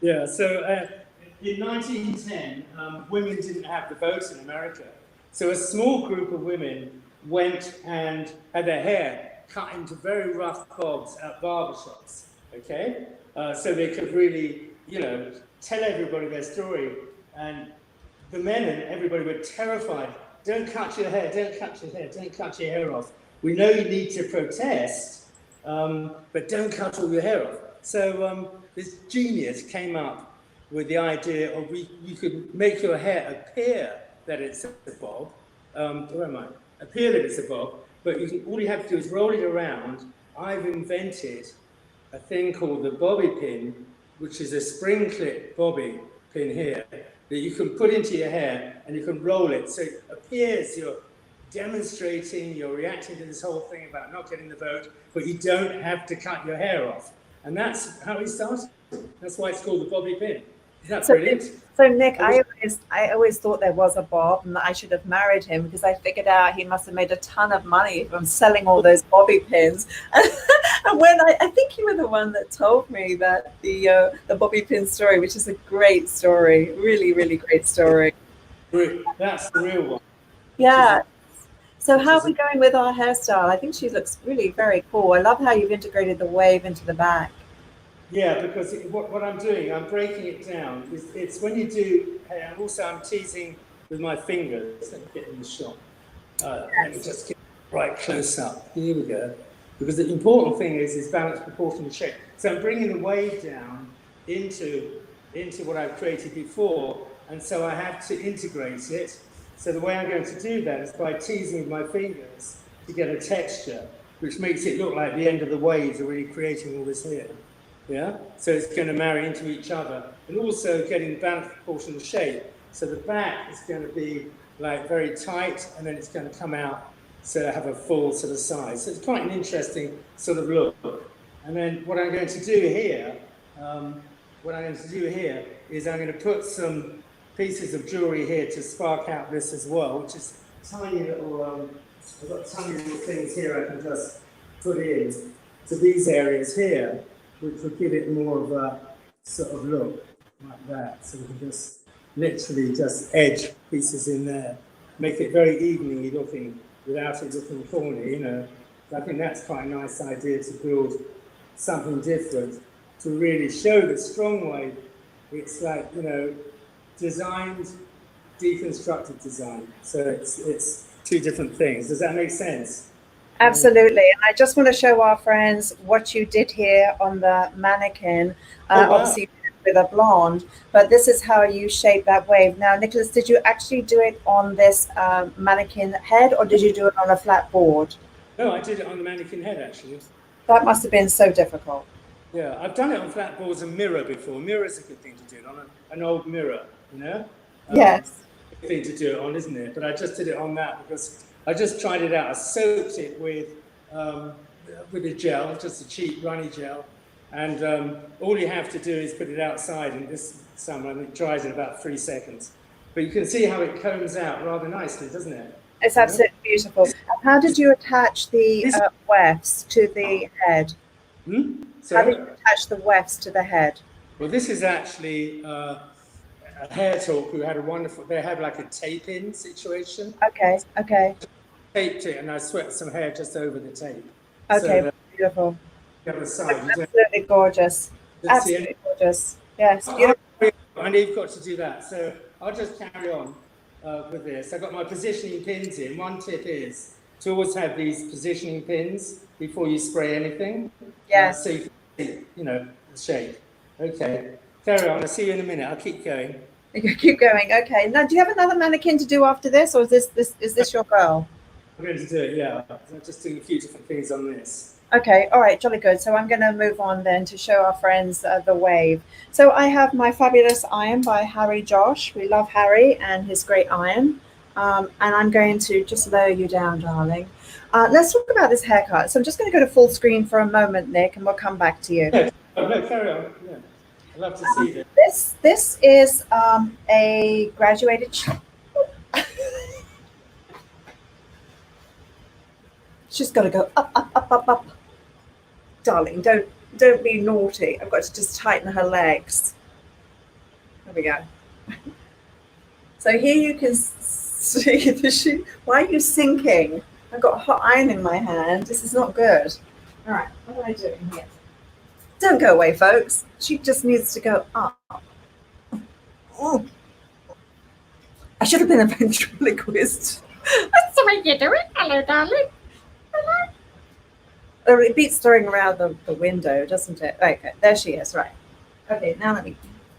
Speaker 5: Yeah, so in 1910, women didn't have the vote in America. So a small group of women went and had their hair cut into very rough bobs at barbershops, okay? So they could really, you know, tell everybody their story. And the men and everybody were terrified. Don't cut your hair, don't cut your hair, don't cut your hair off. We know you need to protest, but don't cut all your hair off. So this genius came up with the idea of you could make your hair appear that it's a bob. Where am I? Appear that it's a bob, but all you have to do is roll it around. I've invented a thing called the bobby pin, which is a spring clip bobby pin here that you can put into your hair and you can roll it. So it appears you're demonstrating, you're reacting to this whole thing about not getting the vote, but you don't have to cut your hair off. And that's how he started. That's why it's called the bobby pin. Isn't that brilliant?
Speaker 1: So Nick, I always thought there was a Bob and that I should have married him, because I figured out he must have made a ton of money from selling all those bobby pins. And when I think you were the one that told me that the bobby pin story, which is a great story, really, really great story.
Speaker 5: That's the real one.
Speaker 1: Yeah. So how are we going with our hairstyle? I think she looks really very cool. I love how you've integrated the wave into the back.
Speaker 5: Yeah, because what I'm doing, I'm breaking it down. It's when you do hair, and also I'm teasing with my fingers. Let me get in the shot. Let me just get right close up. Here we go. Because the important thing is balance, proportion, and shape. So I'm bringing the wave down into what I've created before, and so I have to integrate it. So the way I'm going to do that is by teasing with my fingers to get a texture, which makes it look like the end of the waves are really creating all this here. Yeah, so it's going to marry into each other, and also getting balance, proportion, and shape. So the back is going to be like very tight, and then it's going to come out to have a full sort of size. So it's quite an interesting sort of look. And then what I'm going to do here what I'm going to do here is I'm going to put some pieces of jewelry here to spark out this as well, which is tiny little, I've got tiny little things here I can just put in to these areas here, which will give it more of a sort of look like that. So we can just literally just edge pieces in there, make it very evenly looking without it looking corny, you know. I think that's quite a nice idea to build something different, to really show the strong wave. It's like, you know, designed, deconstructed design. So it's two different things. Does that make sense?
Speaker 1: Absolutely. And I just want to show our friends what you did here on the mannequin.
Speaker 5: Wow.
Speaker 1: Obviously with a blonde, but this is how you shape that wave. Now, Nicholas, did you actually do it on this mannequin head, or did you do it on a flat board?
Speaker 5: No, I did it on the mannequin head, actually.
Speaker 1: That must have been so difficult.
Speaker 5: Yeah, I've done it on flat boards and mirror before. Mirror's a good thing to do it on an old mirror, you know?
Speaker 1: Yes.
Speaker 5: Good thing to do it on, isn't it? But I just did it on that because I just tried it out. I soaked it with a gel, just a cheap runny gel. And all you have to do is put it outside in this summer, and it dries in about 3 seconds. But you can see how it combs out rather nicely, doesn't it?
Speaker 1: It's absolutely beautiful. How did you attach the wefts to the head?
Speaker 5: So,
Speaker 1: how did you attach the wefts to the head?
Speaker 5: Well, this is actually a hair talk who had a wonderful, they had like a tape-in situation.
Speaker 1: Okay.
Speaker 5: Taped it, and I swept some hair just over the tape.
Speaker 1: Okay,
Speaker 5: so
Speaker 1: beautiful.
Speaker 5: The other side.
Speaker 1: Absolutely gorgeous. Absolutely gorgeous. Yes, beautiful.
Speaker 5: I know you've got to do that. So I'll just carry on with this. I've got my positioning pins in. One tip is to always have these positioning pins before you spray anything.
Speaker 1: Yes.
Speaker 5: So you can see, you know, the shape. Okay. Carry on. I'll see you in a minute. I'll keep going.
Speaker 1: You keep going. Okay. Now, do you have another mannequin to do after this, or is this your girl?
Speaker 5: I'm going to do it, yeah. I'm just doing a few different things on this.
Speaker 1: Okay, all right, jolly good. So I'm going to move on then to show our friends the wave. So I have my fabulous iron by Harry Josh. We love Harry and his great iron. And I'm going to just lower you down, darling. Let's talk about this haircut. So I'm just going to go to full screen for a moment, Nick, and we'll come back to you.
Speaker 5: Yeah, no, carry on. Yeah. I'd love to see this.
Speaker 1: This is a graduated... She's got to go up, up, up, up, up. Darling, don't be naughty. I've got to just tighten her legs. There we go. So here you can see the why are you sinking? I've got a hot iron in my hand. This is not good. All right, what am I doing here? Don't go away, folks. She just needs to go up. Oh. I should have been a ventriloquist.
Speaker 7: That's the way you do it. Hello, darling. Hello.
Speaker 1: Oh, it beats throwing around the window, doesn't it? Okay, there she is, right. Okay, now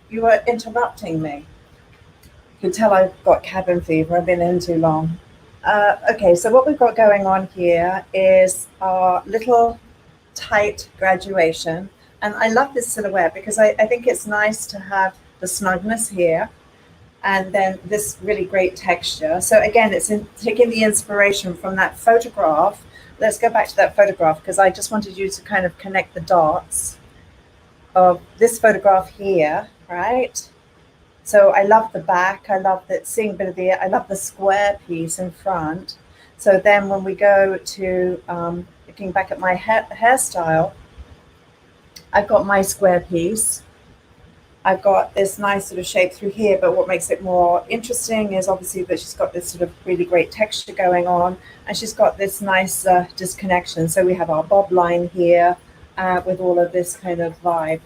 Speaker 1: you are interrupting me. You can tell I've got cabin fever. I've been in too long. Okay, so what we've got going on here is our little tight graduation. And I love this silhouette because I think it's nice to have the snugness here and then this really great texture. So again, it's taking the inspiration from that photograph. Let's go back to that photograph because I just wanted you to kind of connect the dots of this photograph here, right? So I love the back. I love that seeing a bit of I love the square piece in front. So then when we go to looking back at my hairstyle, I've got my square piece. I've got this nice sort of shape through here, but what makes it more interesting is obviously that she's got this sort of really great texture going on, and she's got this nice disconnection. So we have our bob line here with all of this kind of vibe.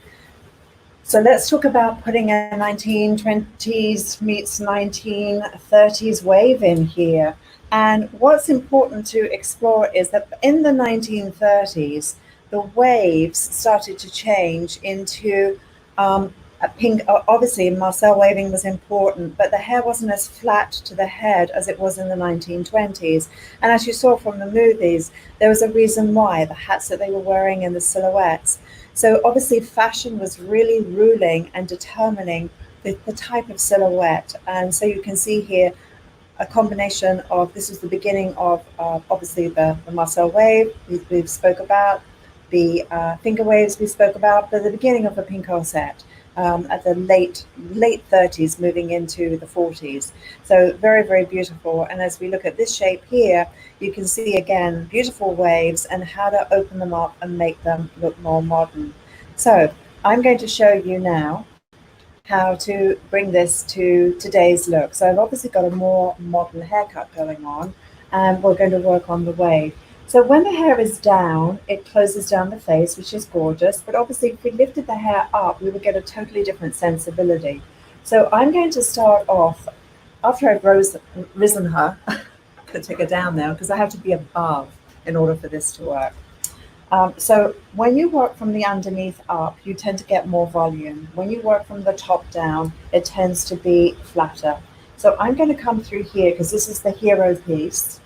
Speaker 1: So let's talk about putting a 1920s meets 1930s wave in here. And what's important to explore is that in the 1930s, the waves started to change into a pink. Obviously, Marcel waving was important, but the hair wasn't as flat to the head as it was in the 1920s. And as you saw from the movies, there was a reason why, the hats that they were wearing and the silhouettes. So obviously fashion was really ruling and determining the type of silhouette. And so you can see here a combination of, this is the beginning of obviously the Marcel wave we've spoke about, the finger waves we spoke about, but the beginning of the pink corset. at the late 30s, moving into the 40s. So very, very beautiful. And as we look at this shape here, you can see again beautiful waves and how to open them up and make them look more modern. So I'm going to show you now how to bring this to today's look. So I've obviously got a more modern haircut going on, and we're going to work on the wave. So when the hair is down, it closes down the face, which is gorgeous, but obviously if we lifted the hair up, we would get a totally different sensibility. So I'm going to start off, after I've risen her, I'm going to take her down now because I have to be above in order for this to work. So when you work from the underneath up, you tend to get more volume. When you work from the top down, it tends to be flatter. So I'm going to come through here because this is the hero piece.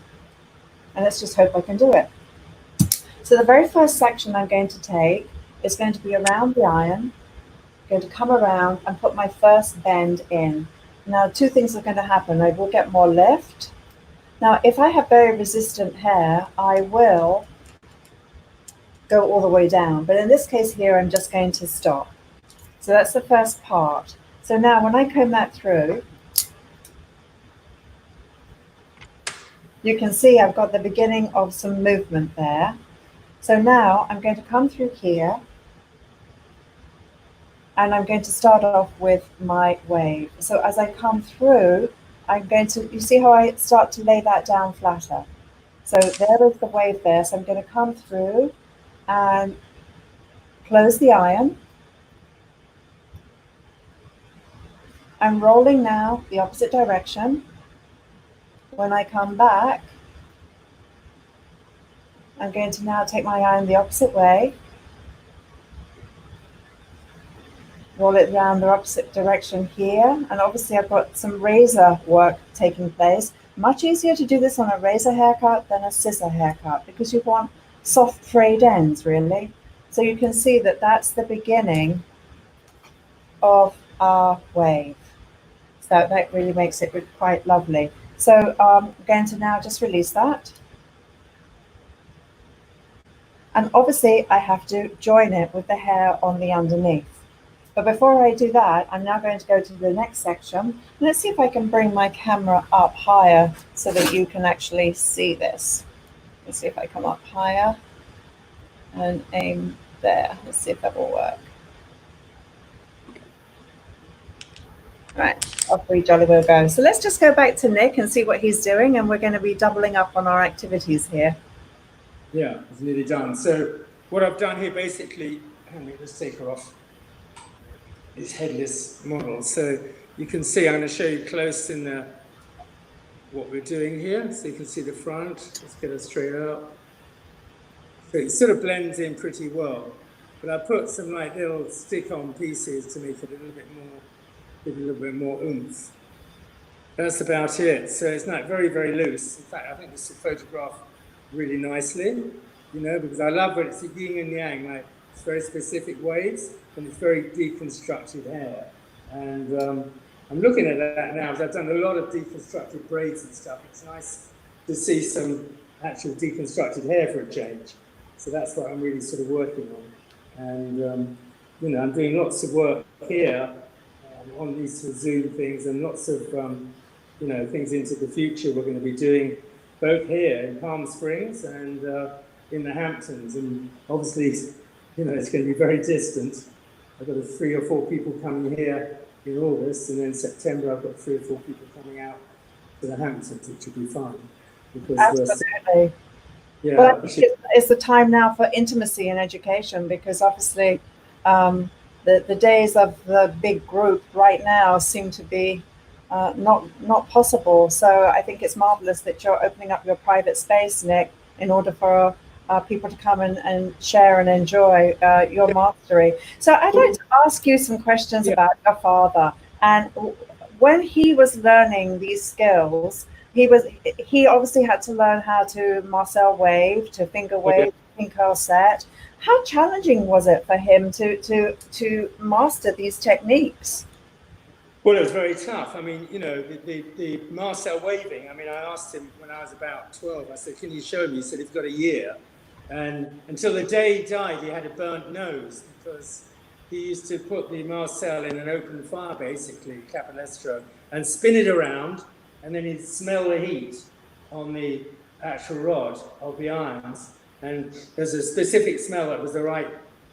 Speaker 1: And let's just hope I can do it. So the very first section I'm going to take is going to be around the iron. I'm going to come around and put my first bend in. Now, two things are going to happen. I will get more lift. Now, if I have very resistant hair, I will go all the way down. But in this case here, I'm just going to stop. So that's the first part. So now when I comb that through, you can see I've got the beginning of some movement there. So now I'm going to come through here and I'm going to start off with my wave. So as I come through, I'm going to, you see how I start to lay that down flatter? So there is the wave there. So I'm going to come through and close the iron. I'm rolling now the opposite direction. When I come back, I'm going to now take my iron the opposite way, roll it down the opposite direction here, and obviously I've got some razor work taking place. Much easier to do this on a razor haircut than a scissor haircut because you want soft frayed ends really. So you can see that that's the beginning of our wave. So that really makes it quite lovely. So I'm going to now just release that. And obviously I have to join it with the hair on the underneath. But before I do that, I'm now going to go to the next section. Let's see if I can bring my camera up higher so that you can actually see this. Let's see if I come up higher and aim there. Let's see if that will work. Right, off we jolly well go. So let's just go back to Nick and see what he's doing, and we're going to be doubling up on our activities here.
Speaker 5: Yeah, it's nearly done. So what I've done here basically, let's take her off, is headless model. So you can see, I'm going to show you close in what we're doing here. So you can see the front. Let's get her straight up. So it sort of blends in pretty well. But I put some like little stick-on pieces to make it a little bit more, give it a little bit more oomph. That's about it. So it's not very, very loose. In fact, I think this will photograph really nicely, you know, because I love when it's a yin and yang, like it's very specific waves and it's very deconstructed hair. And I'm looking at that now because I've done a lot of deconstructed braids and stuff. It's nice to see some actual deconstructed hair for a change. So that's what I'm really sort of working on. And, you know, I'm doing lots of work here on these sort of Zoom things and lots of, you know, things into the future we're going to be doing both here in Palm Springs and in the Hamptons. And obviously, you know, it's going to be very distant. I've got 3 or 4 people coming here in August, and then September I've got 3 or 4 people coming out to the Hamptons, which will be fun. Because
Speaker 1: absolutely.
Speaker 5: Yeah,
Speaker 1: but it's the time now for intimacy and education, because obviously the days of the big group right now seem to be not possible. So I think it's marvelous that you're opening up your private space, Nick, in order for people to come and share and enjoy your mastery. So I'd like to ask you some questions about your father. And when he was learning these skills, he obviously had to learn how to Marcel wave, to finger wave, pin curl set. How challenging was it for him to master these techniques?
Speaker 5: Well, it was very tough. I mean, you know, the Marcel waving, I mean, I asked him when I was about 12, I said, can you show me? He said, he's got a year. And until the day he died, he had a burnt nose because he used to put the Marcel in an open fire, basically, capellestro, and spin it around, and then he'd smell the heat on the actual rod of the irons. And there's a specific smell that was the right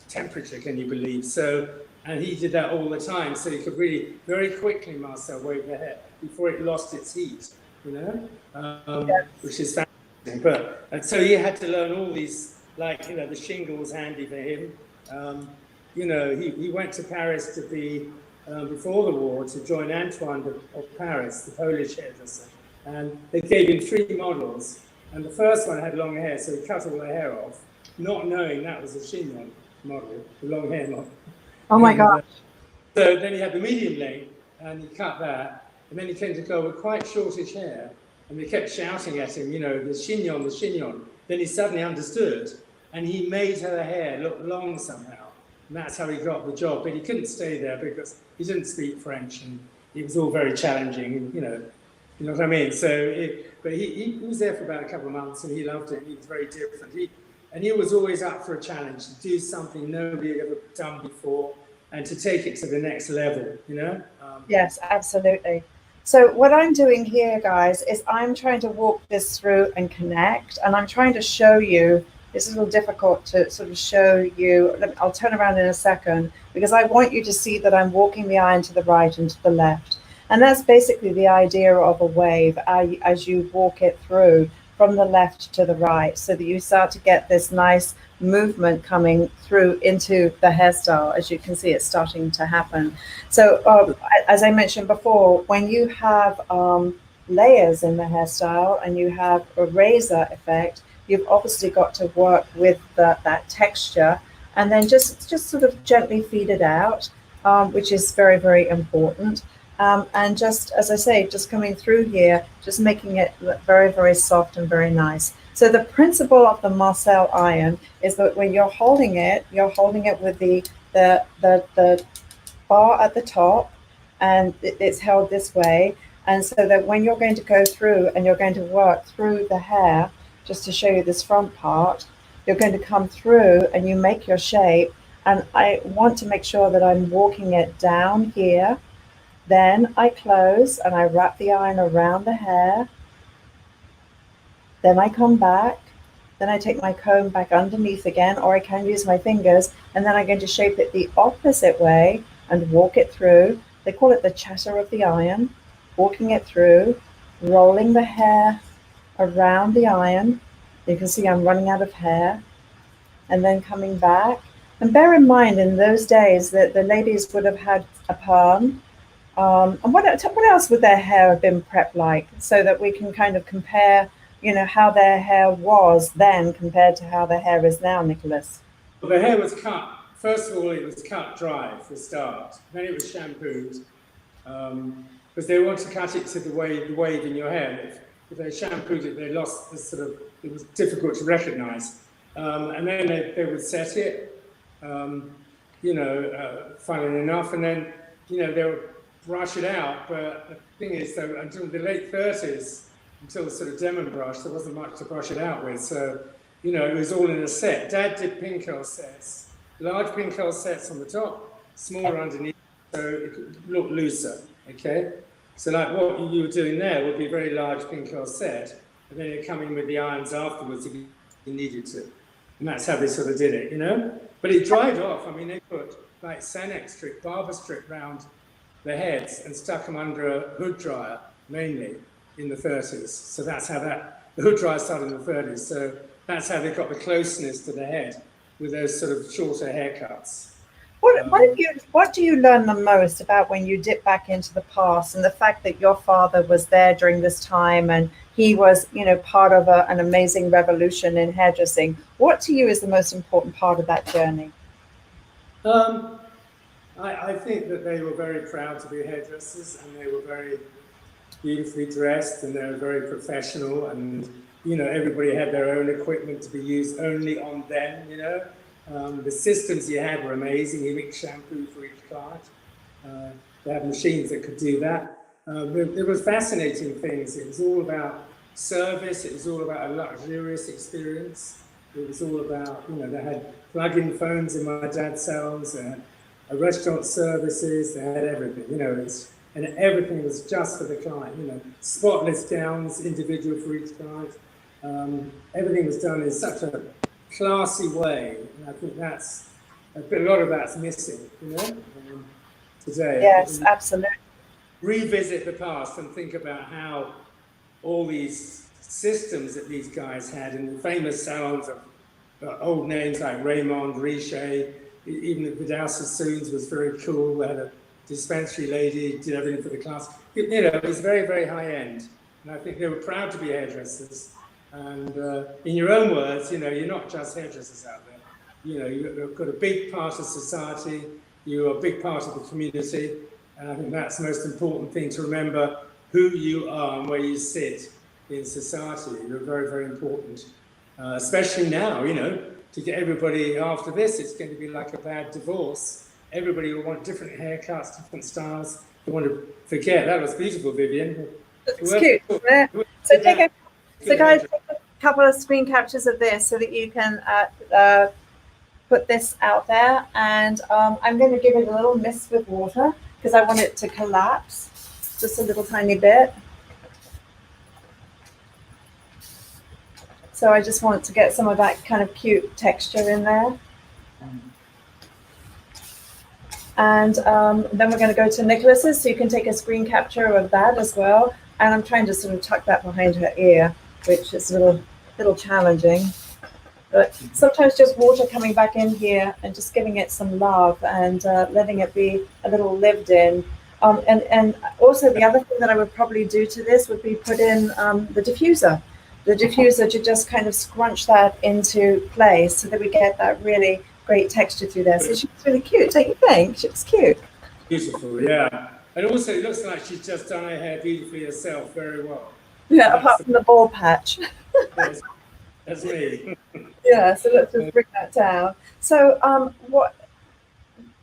Speaker 5: temperature, can you believe? So, and he did that all the time, so he could really very quickly, Marcel, wave the hair before it lost its heat, you know, which is fascinating. But and so he had to learn all these, like, you know, the shingle was handy for him. You know, he went to Paris to be, before the war, to join Antoine of Paris, the Polish hairdresser. And they gave him 3 models. And the first one had long hair, so he cut all the hair off, not knowing that was a chignon model, the long hair model.
Speaker 6: Oh my God.
Speaker 5: So then he had the medium length, and he cut that. And then he came to go with quite shortish hair, and they kept shouting at him, you know, the chignon, the chignon. Then he suddenly understood, and he made her hair look long somehow. And that's how he got the job. But he couldn't stay there because he didn't speak French, and it was all very challenging, you know what I mean? So, but he was there for about a couple of months, and he loved it. He was very different. He was always up for a challenge, to do something nobody had ever done before, and to take it to the next level, you know?
Speaker 6: Yes, absolutely. So what I'm doing here, guys, is I'm trying to walk this through and connect, and I'm trying to show you, this is a little difficult to sort of show you. I'll turn around in a second, because I want you to see that I'm walking the iron to the right and to the left. And that's basically the idea of a wave as you walk it through from the left to the right, so that you start to get this nice movement coming through into the hairstyle. As you can see, it's starting to happen. So as I mentioned before, when you have layers in the hairstyle and you have a razor effect, you've obviously got to work with that texture, and then just sort of gently feed it out, which is very, very important. And just, as I say, just coming through here, just making it look very, very soft and very nice. So the principle of the Marcel iron is that when you're holding it with the bar at the top, and it's held this way. And so that when you're going to go through and you're going to work through the hair, just to show you this front part, you're going to come through and you make your shape. And I want to make sure that I'm walking it down here. Then I close and I wrap the iron around the hair. Then I come back. Then I take my comb back underneath again, or I can use my fingers. And then I'm going to shape it the opposite way and walk it through. They call it the chatter of the iron. Walking it through, rolling the hair around the iron. You can see I'm running out of hair. And then coming back. And bear in mind, in those days that the ladies would have had a perm. And what else would their hair have been prepped like, so that we can kind of compare, you know, how their hair was then compared to how their hair is now, Nicholas?
Speaker 5: Well, the hair was cut. First of all, it was cut dry for a start. Then it was shampooed, because they want to cut it to the wave in your hair. If they shampooed it, they lost the sort of, it was difficult to recognize. And then they would set it, you know, funnily enough, and then, you know, they would brush it out. But the thing is, though, until the late 30s, until the sort of Demon brush, there wasn't much to brush it out with. So, you know, it was all in a set. Dad did pin curl sets, large pin curl sets on the top, smaller underneath, so it could look looser, okay? So like what you were doing there would be a very large pin curl set, and then you're coming with the irons afterwards if you needed to. And that's how they sort of did it, you know? But it dried off. I mean, they put like Sanex strip, barber strip round the heads and stuck them under a hood dryer, mainly in the 30s. So that's how the hood dryer started in the 30s. So that's how they got the closeness to the head with those sort of shorter haircuts.
Speaker 6: What do you learn the most about when you dip back into the past, and the fact that your father was there during this time and he was, you know, part of an amazing revolution in hairdressing? What to you is the most important part of that journey?
Speaker 5: I think that they were very proud to be hairdressers, and they were very beautifully dressed, and they were very professional, and, you know, everybody had their own equipment to be used only on them, you know. The systems you had were amazing. You mixed shampoo for each client. They had machines that could do that. There was fascinating things. It was all about service. It was all about a luxurious experience. It was all about, you know, they had plug-in phones in my dad's cells. restaurant services, they had everything, you know, and everything was just for the client, you know, spotless gowns, individual for each client. Everything was done in such a classy way, and I think that's a lot of that's missing, you know, today.
Speaker 1: Yes, absolutely.
Speaker 5: Revisit the past and think about how all these systems that these guys had in the famous salons of old names like Raymond, Richer, even the Vidal Sassoons was very cool. They had a dispensary lady, did everything for the class. You know, it was very, very high end. And I think they were proud to be hairdressers. And in your own words, you know, you're not just hairdressers out there. You know, you've got a big part of society, you're a big part of the community. And I think that's the most important thing to remember, who you are and where you sit in society. You're very, very important. Especially now, you know, to get everybody after this, it's going to be like a bad divorce. Everybody will want different haircuts, different styles. They want to forget. That was beautiful, Vivienne.
Speaker 1: It's cute, isn't it? So guys, take a couple of screen captures of this so that you can put this out there. And I'm going to give it a little mist with water because I want it to collapse just a little tiny bit. So I just want to get some of that kind of cute texture in there. And then we're going to go to Nicholas's, so you can take a screen capture of that as well. And I'm trying to sort of tuck that behind her ear, which is a little challenging. But sometimes just water coming back in here and just giving it some love and letting it be a little lived in. And also the other thing that I would probably do to this would be put in the diffuser. The diffuser to just kind of scrunch that into place so that we get that really great texture through there. So she's really cute, don't you think? She looks cute.
Speaker 5: Beautiful, yeah. And also it looks like she's just done her hair beautifully herself, very well.
Speaker 1: Yeah, apart from the ball patch.
Speaker 5: That's me.
Speaker 1: Yeah, so let's just bring that down. So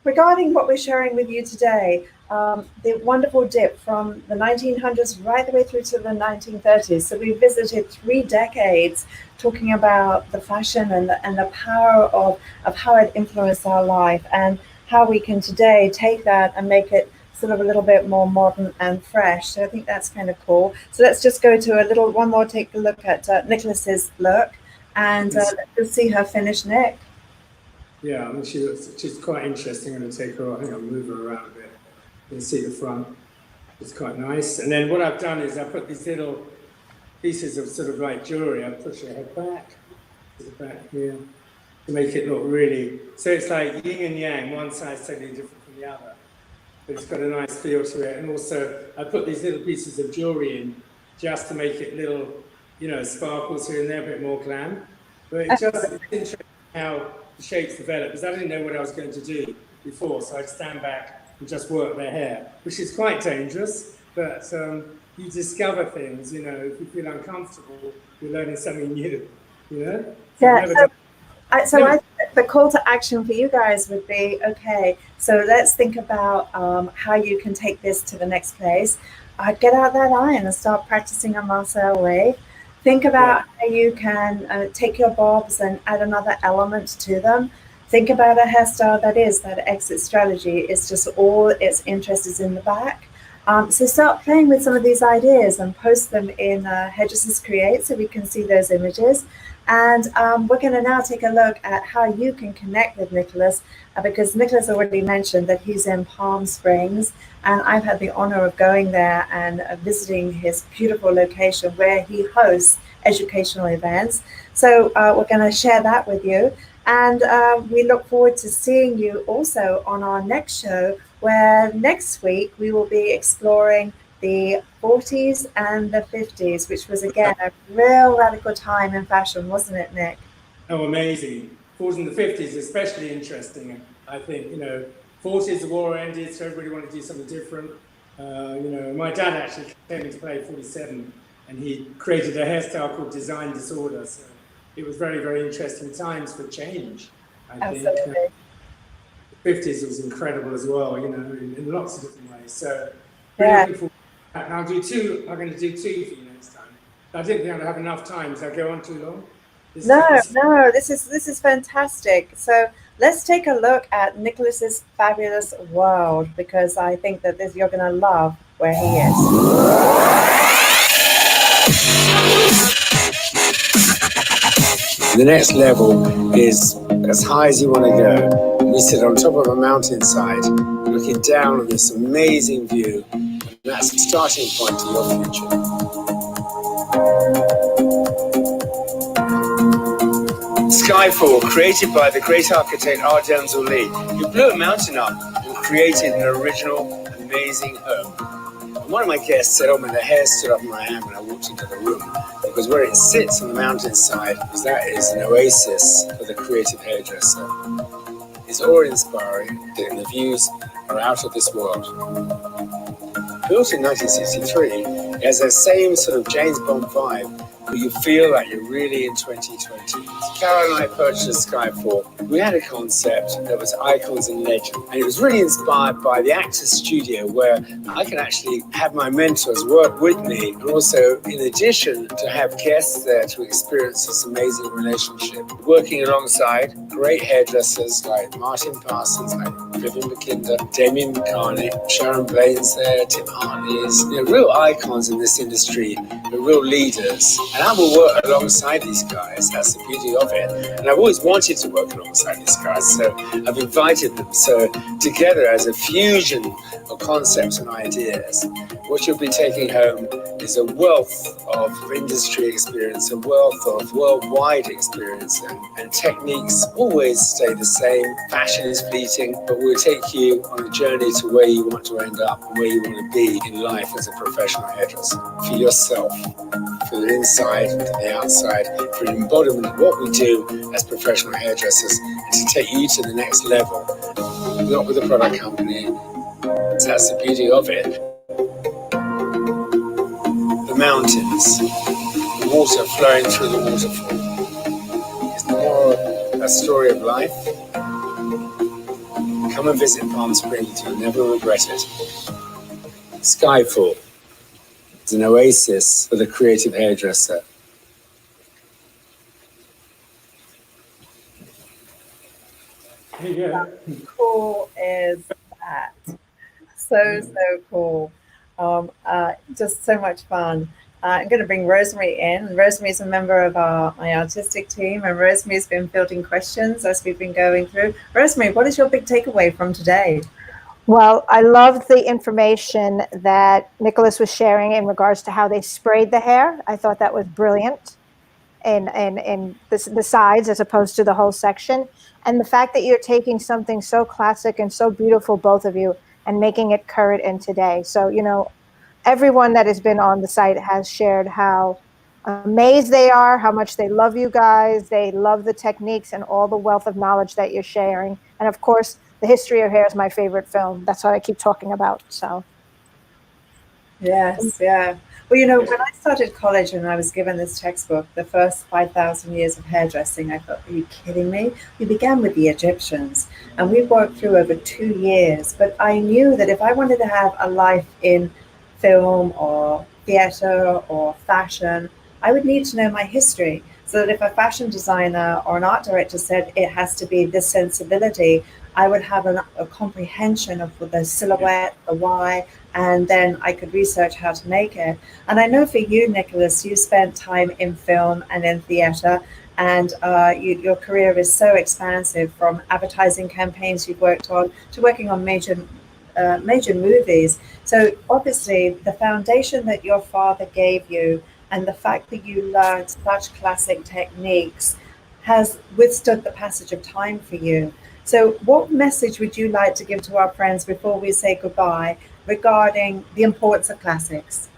Speaker 1: regarding what we're sharing with you today, the wonderful dip from the 1900s right the way through to the 1930s. So we visited 3 decades talking about the fashion and the power of how it influenced our life and how we can today take that and make it sort of a little bit more modern and fresh. So I think that's kind of cool. So let's just go to one more, take a look at Nicholas's look, and let's just see her finish, Nick.
Speaker 5: Yeah, I mean, she's quite interesting. I'm going to take her, I think I'll move her around a bit. You can see the front. It's quite nice. And then what I've done is I put these little pieces of sort of like jewelry. I push her head back to the back here to make it look really, so it's like yin and yang, one side's totally different from the other. But it's got a nice feel to it. And also I put these little pieces of jewelry in just to make it little, you know, sparkles here and there, a bit more glam. But it's interesting how the shapes develop, because I didn't know what I was going to do before, so I'd stand back and just work their hair, which is quite dangerous, but you discover things, you know, if you feel uncomfortable, you're learning something new, you know?
Speaker 1: Yeah, so the call to action for you guys would be, okay, so let's think about how you can take this to the next place. Get out that iron and start practicing a Marcel Wave. Think about how you can take your bobs and add another element to them. Think about a hairstyle that exit strategy is just all its interest is in the back. So start playing with some of these ideas and post them in Hairdressers Create so we can see those images. And we're going to now take a look at how you can connect with Nicholas, because Nicholas already mentioned that he's in Palm Springs, and I've had the honor of going there and visiting his beautiful location where he hosts educational events. So we're going to share that with you. And we look forward to seeing you also on our next show, where next week we will be exploring the 40s and the 50s, which was, again, a real radical time in fashion, wasn't it, Nick?
Speaker 5: Oh, amazing. 40s and the 50s, especially interesting, I think. You know, 40s, the war ended, so everybody wanted to do something different. You know, my dad actually came into play at 47, and he created a hairstyle called Design Disorder. So it was very, very interesting times for change, I think.
Speaker 1: Absolutely.
Speaker 5: The 50s was incredible as well, you know, in lots of different ways. So
Speaker 1: Yeah.
Speaker 5: I'll do 2. I'm going to do 2 for you next time. I didn't think I'd have enough time. Does that go on too long?
Speaker 1: No, this is fantastic. So let's take a look at Nicholas's fabulous world, because I think that this you're going to love where he is.
Speaker 2: The next level is as high as you want to go. We sit on top of a mountainside, looking down on this amazing view, and that's the starting point to your future. Skyfall, created by the great architect Ardem Zuli, who blew a mountain up and created an original, amazing home. And one of my guests said, "Oh, man, the hair stood up in my hand when I walked into the room," because where it sits on the mountainside, because that is an oasis for the creative hairdresser. It's awe-inspiring, and the views are out of this world. Built in 1963, it has that same sort of James Bond vibe, but you feel like you're really in 2020. Carol and I purchased Skyfall. We had a concept that was icons and legend, and it was really inspired by the Actors Studio, where I can actually have my mentors work with me, and also, in addition, to have guests there to experience this amazing relationship. Working alongside great hairdressers like Martin Parsons, like Vivienne Mackinder, Damien McCartney, Sharon Blaine's there, Tim Hartley's, real icons in this industry, the real leaders. And I will work alongside these guys. That's the beauty of it. And I've always wanted to work alongside these guys, so I've invited them. So together, as a fusion of concepts and ideas, what you'll be taking home is a wealth of industry experience, a wealth of worldwide experience, and techniques always stay the same. Fashion is fleeting, but we'll take you on a journey to where you want to end up and where you want to be in life as a professional hairdresser. For yourself, for the inside, to the outside, for an embodiment of what we do as professional hairdressers, and to take you to the next level. Not with a product company. That's the beauty of it. The mountains, the water flowing through the waterfall. It's more a story of life. Come and visit Palm Springs, you'll never regret it. Skyfall is an oasis for the creative hairdresser.
Speaker 5: There you go.
Speaker 1: How cool is that? So cool. Just so much fun. I'm going to bring Rosemary in. Rosemary's a member of my artistic team, and Rosemary's been fielding questions as we've been going through. Rosemary, what is your big takeaway from today?
Speaker 8: Well, I loved the information that Nicholas was sharing in regards to how they sprayed the hair. I thought that was brilliant, and the sides as opposed to the whole section. And the fact that you're taking something so classic and so beautiful, both of you, and making it current in today. So, everyone that has been on the site has shared how amazed they are, how much they love you guys. They love the techniques and all the wealth of knowledge that you're sharing. And of course, The History of Hair is my favorite film. That's what I keep talking about. So.
Speaker 1: Yes, yeah. Well, when I started college and I was given this textbook, The First 5,000 Years of Hairdressing, I thought, are you kidding me? We began with the Egyptians, and we worked through over 2 years. But I knew that if I wanted to have a life in film or theater or fashion, I would need to know my history, so that if a fashion designer or an art director said it has to be this sensibility, I would have a comprehension of the silhouette, the why, and then I could research how to make it. And I know for you, Nicholas, you spent time in film and in theater, and your career is so expansive, from advertising campaigns you've worked on to working on major movies. So obviously the foundation that your father gave you and the fact that you learned such classic techniques has withstood the passage of time for you. So what message would you like to give to our friends before we say goodbye regarding the importance of classics?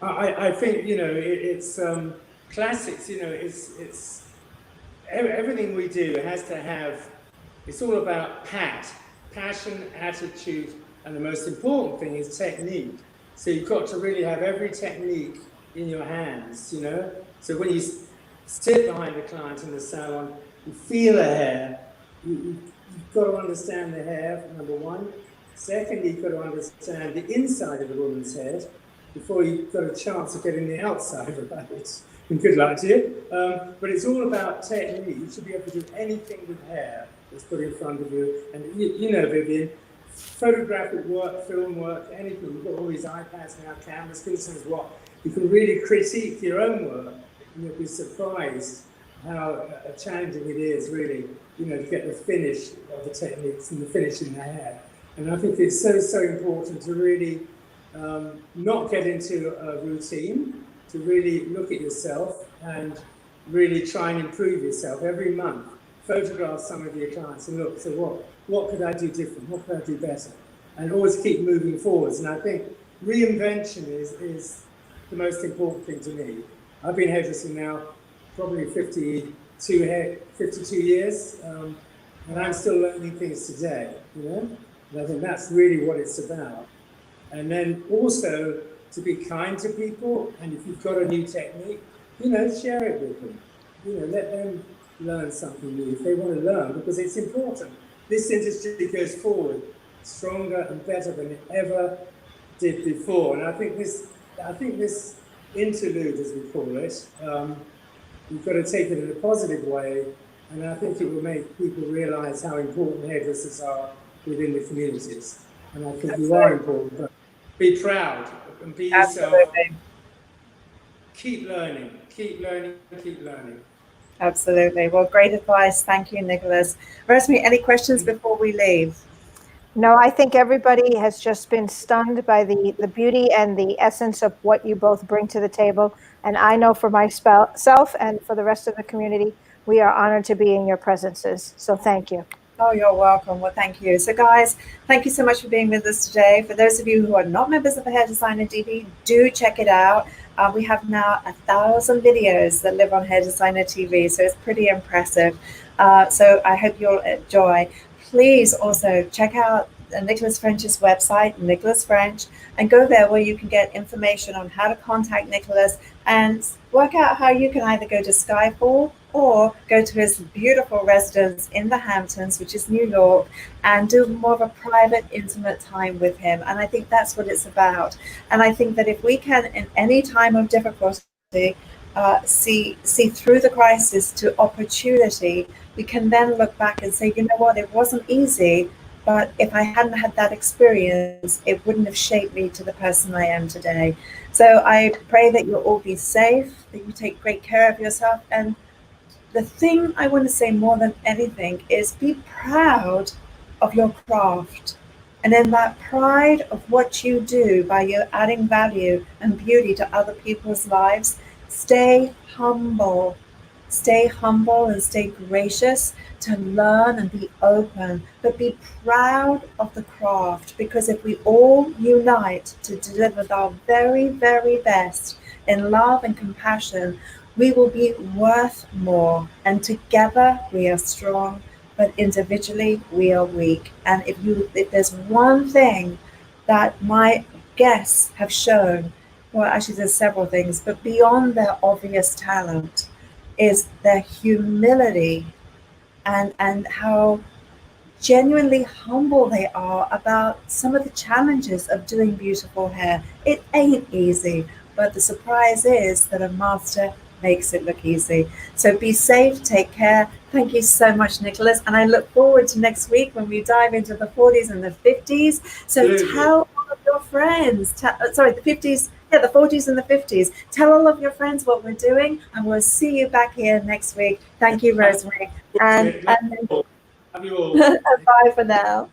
Speaker 5: I think, it's classics, it's everything we do has to have, it's all about passion, attitude, and the most important thing is technique. So you've got to really have every technique in your hands, So when you sit behind the client in the salon, you feel a hair, you've got to understand the hair, number one. Secondly, you've got to understand the inside of the woman's head before you've got a chance of getting the outside right. And good luck to you. But it's all about technique. You should be able to do anything with hair that's put in front of you. And you know, Vivienne, photographic work, film work, anything. You've got all these iPads now, cameras, goodness knows what. You can really critique your own work, and you'll be surprised how challenging it is, really, you know, to get the finish of the techniques and the finish in the hair. And I think it's so important to really not get into a routine, to really look at yourself and really try and improve yourself every month. Photograph some of your clients and look, so what could I do different? What could I do better? And always keep moving forwards. And I think reinvention is the most important thing to me. I've been hairdressing now probably 52 years, and I'm still learning things today, you know? And I think that's really what it's about. And then also to be kind to people, and if you've got a new technique, you know, share it with them. You know, let them learn something new if they want to learn, because it's important. This industry goes forward stronger and better than it ever did before. And I think this interlude, as we call it, you've got to take it in a positive way, and I think it will make people realise how important hairdressers are within the communities. And I think you are important, but be proud and be yourself.
Speaker 1: Absolutely.
Speaker 5: Keep learning, keep learning, keep learning.
Speaker 1: Absolutely. Well, great advice. Thank you, Nicholas. Rosemary, any questions before we leave?
Speaker 8: No, I think everybody has just been stunned by the beauty and the essence of what you both bring to the table. And I know for myself and for the rest of the community, we are honored to be in your presences. So thank you.
Speaker 1: Oh, you're welcome. Well, thank you. So guys, thank you so much for being with us today. For those of you who are not members of the Hair Designer TV, do check it out. We have now 1,000 videos that live on Hair Designer TV, so it's pretty impressive. So I hope you'll enjoy. Please also check out Nicholas French's website, Nicholas French, and go there where you can get information on how to contact Nicholas and work out how you can either go to Skyfall or go to his beautiful residence in the Hamptons, which is New York, and do more of a private, intimate time with him. And I think that's what it's about. And I think that if we can, in any time of difficulty, see through the crisis to opportunity, we can then look back and say, you know what, it wasn't easy, but if I hadn't had that experience, it wouldn't have shaped me to the person I am today. So I pray that you'll all be safe, that you take great care of yourself. And the thing I want to say more than anything is be proud of your craft. And in that pride of what you do by you adding value and beauty to other people's lives, stay humble. Stay humble and stay gracious to learn and be open, but be proud of the craft, because if we all unite to deliver our very, very best in love and compassion, we will be worth more. And together we are strong, but individually we are weak. And if there's one thing that my guests have shown, well, actually there's several things, but beyond their obvious talent, is their humility and how genuinely humble they are about some of the challenges of doing beautiful hair. It ain't easy, but the surprise is that a master makes it look easy. So be safe, take care. Thank you so much, Nicholas. And I look forward to next week when we dive into the 40s and the 50s. So tell all of your friends, the 50s, the 40s and the 50s. Tell all of your friends what we're doing, and we'll see you back here next week. Thank you, Rosemary. And
Speaker 5: Love you all.
Speaker 1: bye for now.